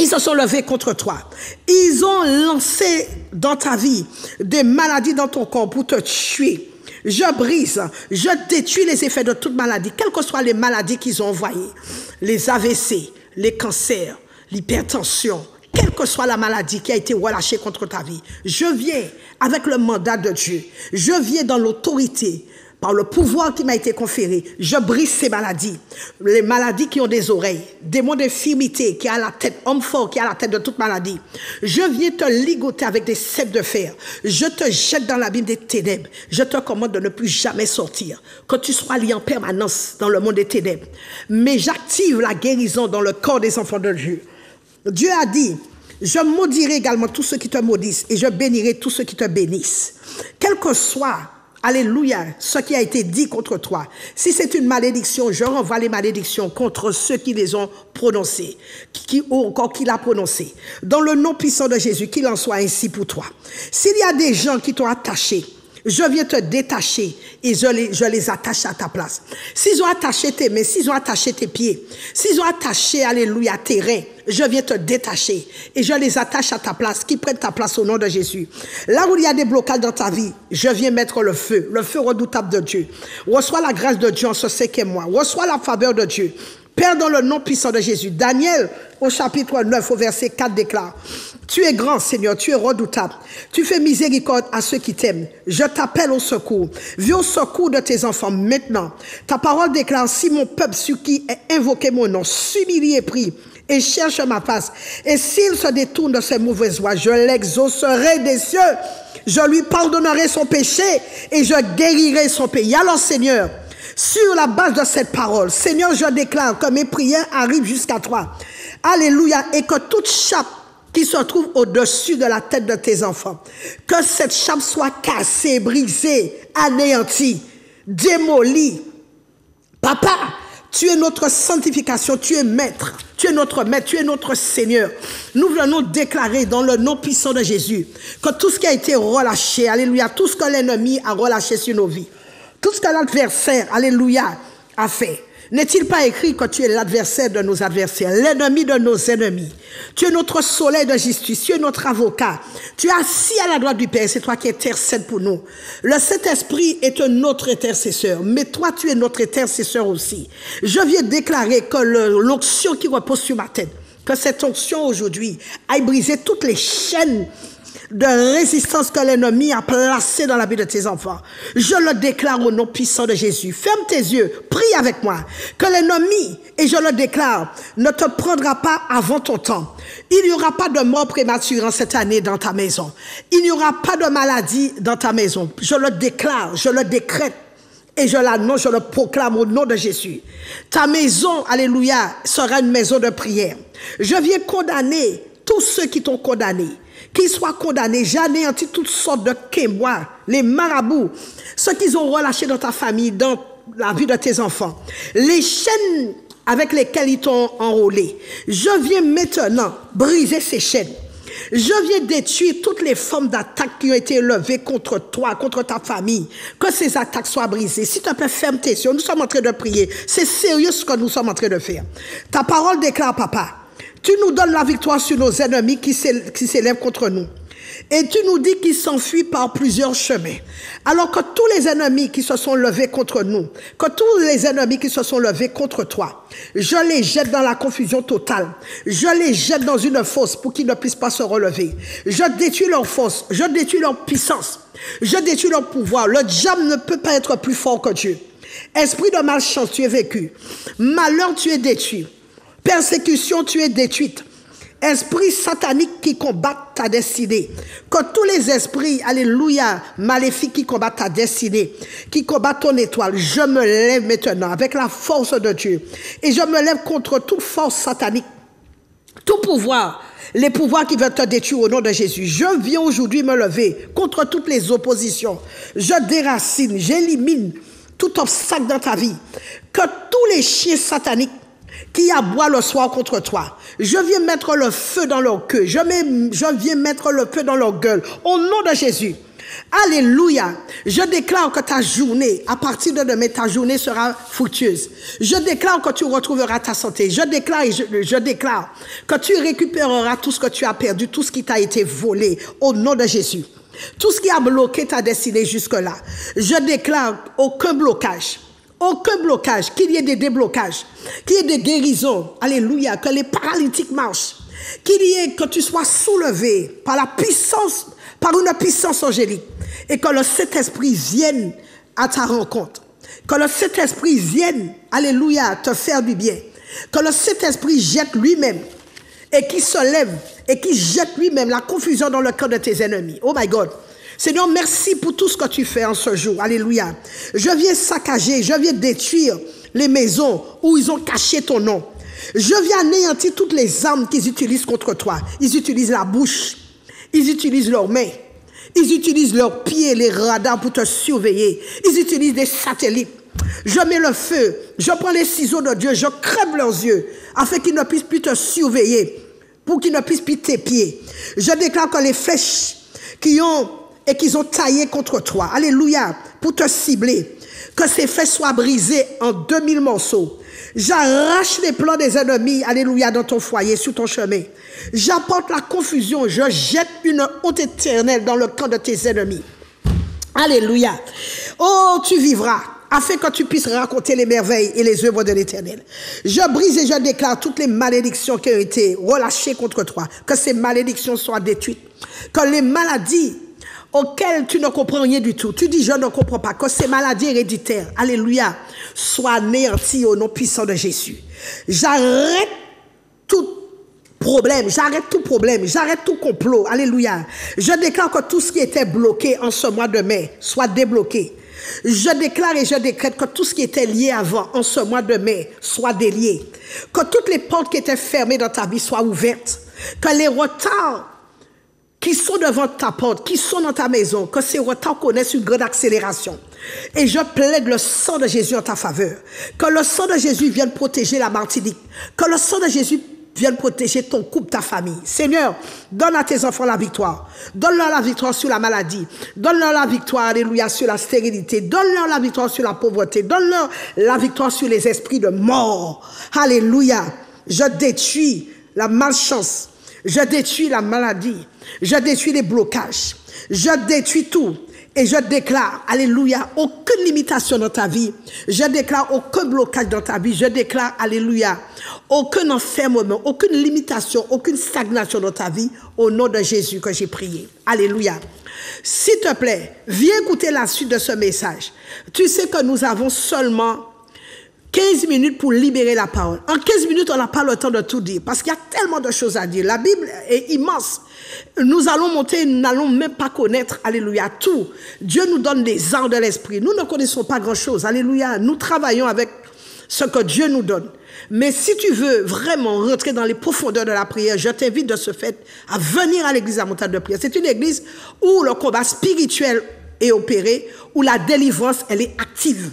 se sont levés contre toi. Ils ont lancé dans ta vie des maladies dans ton corps pour te tuer. Je brise, je détruis les effets de toute maladie, quelles que soient les maladies qu'ils ont envoyées, les AVC, les cancers, l'hypertension, quelle que soit la maladie qui a été relâchée contre ta vie. Je viens avec le mandat de Dieu. Je viens dans l'autorité, par le pouvoir qui m'a été conféré. Je brise ces maladies. Les maladies qui ont des oreilles, démons d'infirmité qui a la tête, homme fort qui a la tête de toute maladie. Je viens te ligoter avec des cèpes de fer. Je te jette dans l'abîme des ténèbres. Je te commande de ne plus jamais sortir. Que tu sois lié en permanence dans le monde des ténèbres. Mais j'active la guérison dans le corps des enfants de Dieu. Dieu a dit, je maudirai également tous ceux qui te maudissent et je bénirai tous ceux qui te bénissent. Quel que soit, alléluia, ce qui a été dit contre toi. Si c'est une malédiction, je renvoie les malédictions contre ceux qui les ont prononcées, ou encore qui l'a prononcé. Dans le nom puissant de Jésus, qu'il en soit ainsi pour toi. S'il y a des gens qui t'ont attaché, je viens te détacher et je les attache à ta place. S'ils ont attaché tes mains, s'ils ont attaché tes pieds, s'ils ont attaché, alléluia, tes reins, je viens te détacher et je les attache à ta place, qui prennent ta place au nom de Jésus. Là où il y a des blocages dans ta vie, je viens mettre le feu redoutable de Dieu. Reçois la grâce de Dieu en ce 5e mois. Reçois la faveur de Dieu. Père, dans le nom puissant de Jésus. Daniel, au chapitre 9, au verset 4, déclare, « Tu es grand, Seigneur, tu es redoutable. Tu fais miséricorde à ceux qui t'aiment. Je t'appelle au secours. Viens au secours de tes enfants maintenant. Ta parole déclare, si mon peuple sur qui est invoqué mon nom s'humilie et prie, et cherche ma face, et s'il se détourne de ses mauvaises voies, je l'exaucerai des cieux. Je lui pardonnerai son péché et je guérirai son pays. » Alors, Seigneur, sur la base de cette parole, Seigneur, je déclare que mes prières arrivent jusqu'à toi. Alléluia. Et que toute chape qui se trouve au-dessus de la tête de tes enfants, que cette chape soit cassée, brisée, anéantie, démolie. Papa, tu es notre sanctification, tu es maître, tu es notre maître, tu es notre Seigneur. Nous venons déclarer dans le nom puissant de Jésus que tout ce qui a été relâché, alléluia, tout ce que l'ennemi a relâché sur nos vies, tout ce que l'adversaire, alléluia, a fait. N'est-il pas écrit que tu es l'adversaire de nos adversaires, l'ennemi de nos ennemis? Tu es notre soleil de justice, tu es notre avocat. Tu es assis à la droite du Père, c'est toi qui intercèdes pour nous. Le Saint-Esprit est notre intercesseur, mais toi tu es notre intercesseur aussi. Je viens déclarer que l'onction qui repose sur ma tête, que cette onction aujourd'hui aille briser toutes les chaînes de résistance que l'ennemi a placé dans la vie de tes enfants. Je le déclare au nom puissant de Jésus. Ferme tes yeux, prie avec moi. Que l'ennemi, et je le déclare, ne te prendra pas avant ton temps. Il n'y aura pas de mort prématurée en cette année dans ta maison. Il n'y aura pas de maladie dans ta maison. Je le déclare, je le décrète. Et je l'annonce, je le proclame au nom de Jésus. Ta maison, alléluia, sera une maison de prière. Je viens condamner tous ceux qui t'ont condamné. Qu'ils soient condamnés. J'anéantis toutes sortes de kémois, les marabouts, ceux qu'ils ont relâchés dans ta famille, dans la vie de tes enfants. Les chaînes avec lesquelles ils t'ont enrôlé. Je viens maintenant briser ces chaînes. Je viens détruire toutes les formes d'attaques qui ont été levées contre toi, contre ta famille. Que ces attaques soient brisées. S'il te plaît, ferme tes yeux. Nous sommes en train de prier. C'est sérieux ce que nous sommes en train de faire. Ta parole déclare, papa, tu nous donnes la victoire sur nos ennemis qui s'élèvent contre nous. Et tu nous dis qu'ils s'enfuient par plusieurs chemins. Alors que tous les ennemis qui se sont levés contre nous, que tous les ennemis qui se sont levés contre toi, je les jette dans la confusion totale. Je les jette dans une fosse pour qu'ils ne puissent pas se relever. Je détruis leur force, je détruis leur puissance, je détruis leur pouvoir. Le diable ne peut pas être plus fort que Dieu. Esprit de malchance, tu es vécu. Malheur, tu es détruit. Persécution, tu es détruite. Esprit satanique qui combat ta destinée. Que tous les esprits, alléluia, maléfiques qui combattent ta destinée, qui combattent ton étoile, je me lève maintenant avec la force de Dieu. Et je me lève contre toute force satanique, tout pouvoir, les pouvoirs qui veulent te détruire au nom de Jésus. Je viens aujourd'hui me lever contre toutes les oppositions. Je déracine, j'élimine tout obstacle dans ta vie. Que tous les chiens sataniques qui aboient le soir contre toi, je viens mettre le feu dans leur queue, je viens mettre le feu dans leur gueule, au nom de Jésus. Alléluia. Je déclare que ta journée, à partir de demain, ta journée sera fructueuse. Je déclare que tu retrouveras ta santé. Je déclare que tu récupéreras tout ce que tu as perdu, tout ce qui t'a été volé, au nom de Jésus. Tout ce qui a bloqué ta destinée jusque-là. Je déclare aucun blocage, qu'il y ait des déblocages, qu'il y ait des guérisons, alléluia, que les paralytiques marchent, que tu sois soulevé par une puissance angélique, et que le Saint-Esprit vienne à ta rencontre, que le Saint-Esprit vienne, alléluia, te faire du bien, que le Saint-Esprit jette lui-même, et qui se lève, et qui jette lui-même la confusion dans le cœur de tes ennemis. Oh my God. Seigneur, merci pour tout ce que tu fais en ce jour. Alléluia. Je viens saccager, je viens détruire les maisons où ils ont caché ton nom. Je viens anéantir toutes les armes qu'ils utilisent contre toi. Ils utilisent la bouche, ils utilisent leurs mains, ils utilisent leurs pieds, les radars pour te surveiller. Ils utilisent des satellites. Je mets le feu, je prends les ciseaux de Dieu, je crève leurs yeux afin qu'ils ne puissent plus te surveiller, pour qu'ils ne puissent plus t'épier. Je déclare que les flèches qu'ils ont taillé contre toi, alléluia, pour te cibler, que ces flèches soient brisées en 2000 morceaux. J'arrache les plans des ennemis, alléluia, dans ton foyer, sur ton chemin. J'apporte la confusion, je jette une honte éternelle dans le camp de tes ennemis. Alléluia. Oh, tu vivras, afin que tu puisses raconter les merveilles et les œuvres de l'Éternel. Je brise et je déclare toutes les malédictions qui ont été relâchées contre toi, que ces malédictions soient détruites, que les maladies auxquelles tu ne comprends rien du tout, tu dis je ne comprends pas, que ces maladies héréditaires, alléluia, soient anéanties au nom puissant de Jésus. J'arrête tout problème, j'arrête tout complot, alléluia. Je déclare que tout ce qui était bloqué en ce mois de mai soit débloqué. Je déclare et je décrète que tout ce qui était lié avant, en ce mois de mai, soit délié. Que toutes les portes qui étaient fermées dans ta vie soient ouvertes. Que les retards qui sont devant ta porte, qui sont dans ta maison, que ces retards connaissent une grande accélération. Et je plaide le sang de Jésus en ta faveur. Que le sang de Jésus vienne protéger la Martinique. Que le sang de Jésus vienne protéger ton couple, ta famille. Seigneur, donne à tes enfants la victoire. Donne-leur la victoire sur la maladie. Donne-leur la victoire, alléluia, sur la stérilité. Donne-leur la victoire sur la pauvreté. Donne-leur la victoire sur les esprits de mort. Alléluia. Je détruis la malchance. Je détruis la maladie. Je détruis les blocages. Je détruis tout. Et je déclare, alléluia, aucune limitation dans ta vie. Je déclare aucun blocage dans ta vie. Je déclare, alléluia, aucun enfermement, aucune limitation, aucune stagnation dans ta vie. Au nom de Jésus que j'ai prié. Alléluia. S'il te plaît, viens écouter la suite de ce message. Tu sais que nous avons seulement 15 minutes pour libérer la parole. En 15 minutes, on n'a pas le temps de tout dire parce qu'il y a tellement de choses à dire. La Bible est immense. Nous allons monter, nous n'allons même pas connaître, alléluia, tout. Dieu nous donne des arts de l'esprit. Nous ne connaissons pas grand-chose, alléluia. Nous travaillons avec ce que Dieu nous donne. Mais si tu veux vraiment rentrer dans les profondeurs de la prière, je t'invite de ce fait à venir à l'église à Montagne de Prière. C'est une église où le combat spirituel est opéré, où la délivrance, elle est active.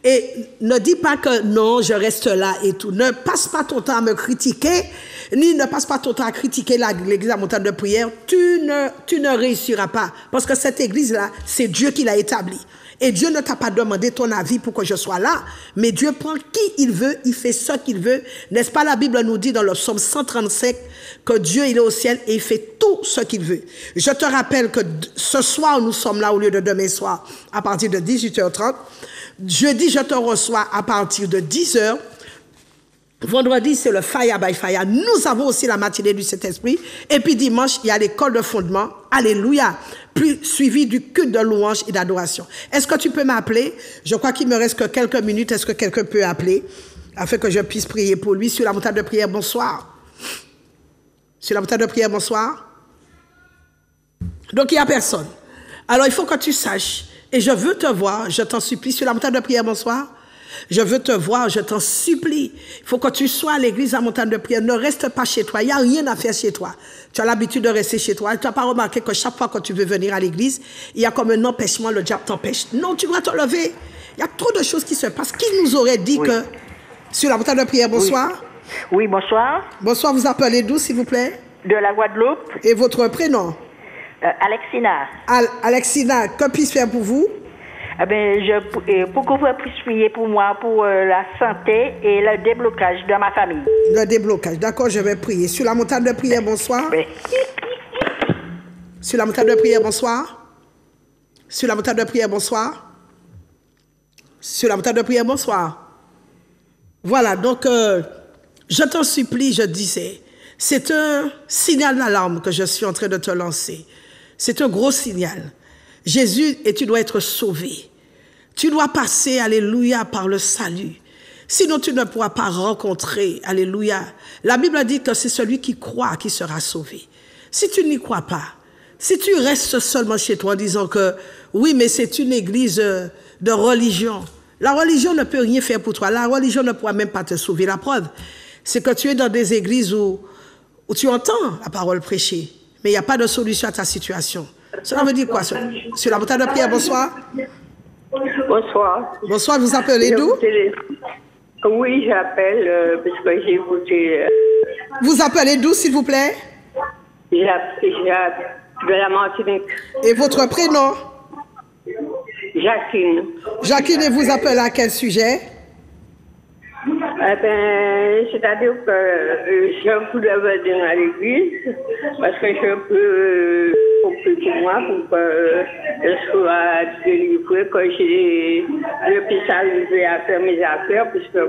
Et ne dis pas que non, je reste là et tout. Ne passe pas ton temps à me critiquer, ni ne passe pas ton temps à critiquer l'église à Montagne de Prière. Tu ne réussiras pas. Parce que cette église-là, c'est Dieu qui l'a établie. Et Dieu ne t'a pas demandé ton avis pour que je sois là, mais Dieu prend qui il veut, il fait ce qu'il veut. N'est-ce pas, la Bible nous dit dans le psaume 135 que Dieu, il est au ciel et il fait tout ce qu'il veut. Je te rappelle que ce soir, nous sommes là au lieu de demain soir à partir de 18h30. Jeudi, je te reçois à partir de 10h. Vendredi, c'est le Fire by Fire. Nous avons aussi la matinée du Saint-Esprit. Et puis dimanche, il y a l'école de fondement. Alléluia. Puis suivi du culte de louange et d'adoration. Est-ce que tu peux m'appeler? Je crois qu'il me reste que quelques minutes. Est-ce que quelqu'un peut appeler afin que je puisse prier pour lui? Sur la montagne de prière, bonsoir. Sur la montagne de prière, bonsoir. Donc, il n'y a personne. Alors, il faut que tu saches. Et je veux te voir, je t'en supplie. Sur la montagne de prière, bonsoir. Je veux te voir, je t'en supplie. Il faut que tu sois à l'église à Montagne de Prière. Ne reste pas chez toi. Il n'y a rien à faire chez toi. Tu as l'habitude de rester chez toi. Tu n'as pas remarqué que chaque fois que tu veux venir à l'église, il y a comme un empêchement, le diable t'empêche. Non, tu dois te lever. Il y a trop de choses qui se passent. Qui nous aurait dit que... Sur la Montagne de Prière, bonsoir. Oui, bonsoir. Bonsoir, vous appelez d'où, s'il vous plaît? De la Guadeloupe. Et votre prénom? Alexina. Alexina, que puis-je faire pour vous? Pour que vous puissiez prier pour moi, pour la santé et le déblocage de ma famille. Le déblocage, d'accord, je vais prier. Sur la montagne de prière, bonsoir. Sur la montagne de prière, bonsoir. Sur la montagne de prière, bonsoir. Sur la montagne de prière, bonsoir. Voilà, donc, je t'en supplie, je disais, c'est un signal d'alarme que je suis en train de te lancer. C'est un gros signal. Jésus, et tu dois être sauvé. Tu dois passer, alléluia, par le salut. Sinon, tu ne pourras pas rencontrer, alléluia. La Bible dit que c'est celui qui croit qui sera sauvé. Si tu n'y crois pas, si tu restes seulement chez toi en disant que, oui, mais c'est une église de religion. La religion ne peut rien faire pour toi. La religion ne pourra même pas te sauver. La preuve, c'est que tu es dans des églises où tu entends la parole prêchée, mais il n'y a pas de solution à ta situation. Cela veut dire quoi? Sur la montagne de prière, bonsoir. Bonsoir. Bonsoir, vous appelez d'où? Oui, j'appelle parce que j'ai voté. Vous appelez d'où, s'il vous plaît? De la Martinique. Et votre prénom? Jacqueline. Jacqueline, et vous appelez à quel sujet? C'est-à-dire que je voulais venir à l'église parce que je peux prier pour moi pour que je sois délivrée, que je puisse arriver à faire mes affaires, puisque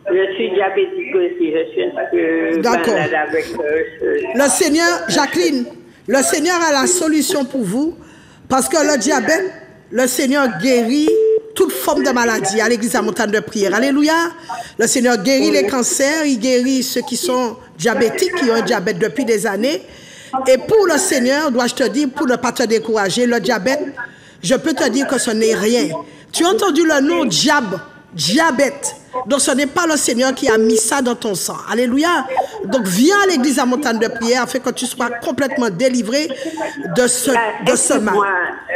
je suis diabétique aussi, je suis un peu malade avec le Seigneur, Jacqueline, le Seigneur a la solution pour vous, parce que le diabète, le Seigneur guérit toute forme de maladie à l'église à Montagne de Prière. Alléluia. Le Seigneur guérit les cancers, il guérit ceux qui sont diabétiques, qui ont un diabète depuis des années. Et pour le Seigneur, dois-je te dire, pour ne pas te décourager, le diabète, je peux te dire que ce n'est rien. Tu as entendu le nom diabète. Donc ce n'est pas le Seigneur qui a mis ça dans ton sang. Alléluia. Donc viens à l'église à Montagne de Prière afin que tu sois complètement délivré de ce mal. Moi,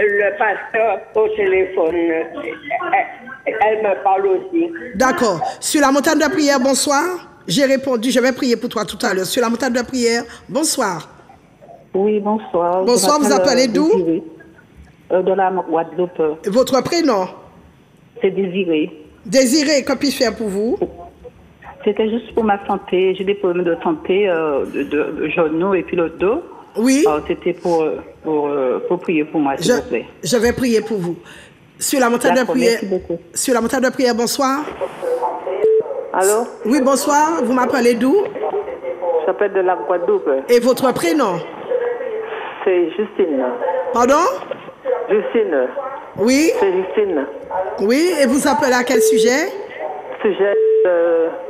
le pasteur au téléphone, elle me parle aussi. D'accord. Sur la Montagne de Prière, bonsoir. J'ai répondu, je vais prier pour toi tout à l'heure. Sur la Montagne de Prière, bonsoir. Oui, bonsoir. Bonsoir, vous appelez d'où? De la Guadeloupe. Votre prénom? C'est Désiré. Désiré, que puis-je faire pour vous? C'était juste pour ma santé. J'ai des problèmes de santé, de genoux et puis le dos. Oui. C'était pour prier pour moi, s'il vous plaît. Je vais prier pour vous. Sur la montagne de prière. Sur la montagne de prière, bonsoir. Allô? Oui, bonsoir. Vous m'appelez d'où? J'appelle de la Guadeloupe. Et votre prénom? C'est Justine. Pardon? Justine. Oui. C'est Justine. Oui, et vous appelez à quel sujet? Sujet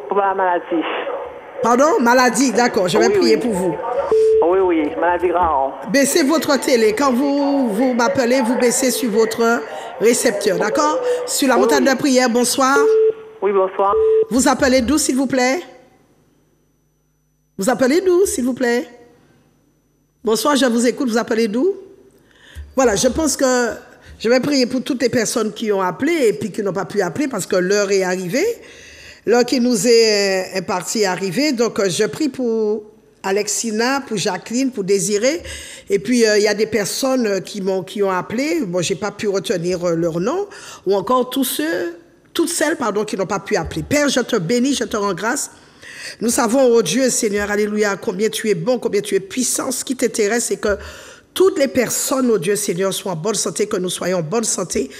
pour la maladie. Pardon? Maladie, d'accord. Je vais prier pour vous. Oui, maladie grave. Baissez votre télé. Quand vous m'appelez, vous baissez sur votre récepteur, d'accord? Sur la montagne de prière, bonsoir. Oui, bonsoir. Vous appelez d'où, s'il vous plaît? Vous appelez d'où, s'il vous plaît? Bonsoir, je vous écoute. Vous appelez d'où? Voilà, je pense que je vais prier pour toutes les personnes qui ont appelé et puis qui n'ont pas pu appeler parce que l'heure est arrivée. L'heure qui nous est impartie est arrivée. Donc, je prie pour Alexina, pour Jacqueline, pour Désiré. Et puis, il y a des personnes qui ont appelé. Bon, j'ai pas pu retenir leur nom. Ou encore toutes celles, qui n'ont pas pu appeler. Père, je te bénis, je te rends grâce. Nous savons, oh Dieu, Seigneur, alléluia, combien tu es bon, combien tu es puissant. Ce qui t'intéresse, c'est que toutes les personnes, oh Dieu, Seigneur, soient en bonne santé, que nous soyons en bonne santé.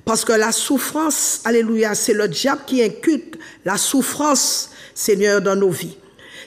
Parce que la souffrance, alléluia, c'est le diable qui inculque la souffrance, Seigneur, dans nos vies.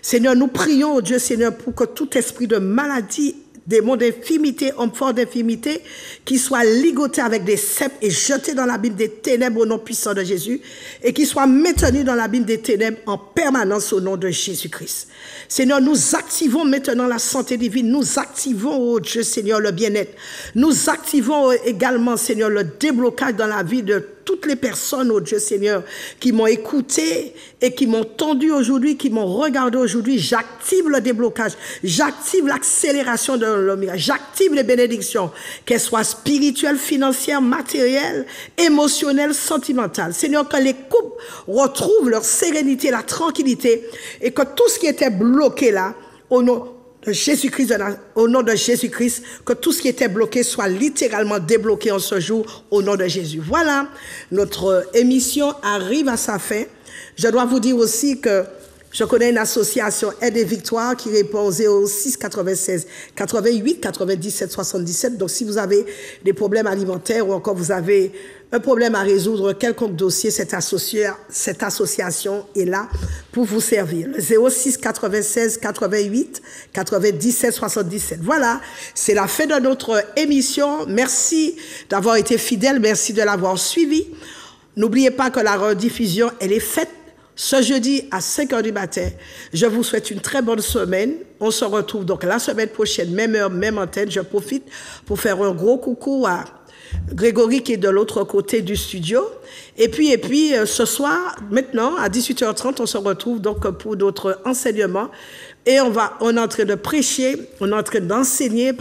Seigneur, nous prions, oh Dieu, Seigneur, pour que tout esprit de maladie, démon d'infimité, homme fort d'infimité, qui soit ligoté avec des cèpes et jeté dans l'abîme des ténèbres au nom puissant de Jésus, et qui soit maintenu dans l'abîme des ténèbres en permanence au nom de Jésus-Christ. Seigneur, nous activons maintenant la santé divine, nous activons, oh Dieu, Seigneur, le bien-être. Nous activons également, Seigneur, le déblocage dans la vie de toutes les personnes, oh Dieu Seigneur, qui m'ont écouté et qui m'ont tendu aujourd'hui, qui m'ont regardé aujourd'hui. J'active le déblocage, j'active l'accélération de le miracle, j'active les bénédictions, qu'elles soient spirituelles, financières, matérielles, émotionnelles, sentimentales. Seigneur, que les couples retrouvent leur sérénité, la tranquillité, et que tout ce qui était bloqué là, au nom de Jésus-Christ, que tout ce qui était bloqué soit littéralement débloqué en ce jour, au nom de Jésus. Voilà, notre émission arrive à sa fin. Je dois vous dire aussi que je connais une association Aide et Victoire qui répond au 06 96 88 97 77. Donc, si vous avez des problèmes alimentaires ou encore vous avez un problème à résoudre, quelconque dossier, cette association est là pour vous servir. Le 06 96 88 97 77. Voilà, c'est la fin de notre émission. Merci d'avoir été fidèle, merci de l'avoir suivi. N'oubliez pas que la rediffusion, elle est faite ce jeudi à 5h du matin. Je vous souhaite une très bonne semaine. On se retrouve donc la semaine prochaine, même heure, même antenne. Je profite pour faire un gros coucou à Grégory qui est de l'autre côté du studio. Et puis ce soir, maintenant, à 18h30, on se retrouve donc pour d'autres enseignements. Et on est en train de prêcher, on est en train d'enseigner,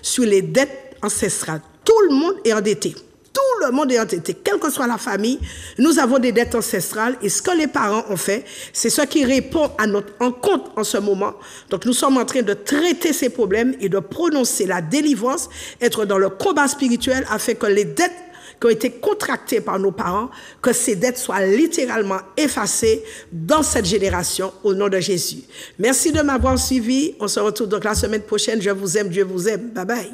sur les dettes ancestrales. Tout le monde est endetté. Tout le monde est endetté, quelle que soit la famille, nous avons des dettes ancestrales et ce que les parents ont fait, c'est ce qui répond à notre encontre en ce moment. Donc nous sommes en train de traiter ces problèmes et de prononcer la délivrance, être dans le combat spirituel afin que les dettes qui ont été contractées par nos parents, que ces dettes soient littéralement effacées dans cette génération au nom de Jésus. Merci de m'avoir suivi. On se retrouve donc la semaine prochaine. Je vous aime, Dieu vous aime. Bye bye.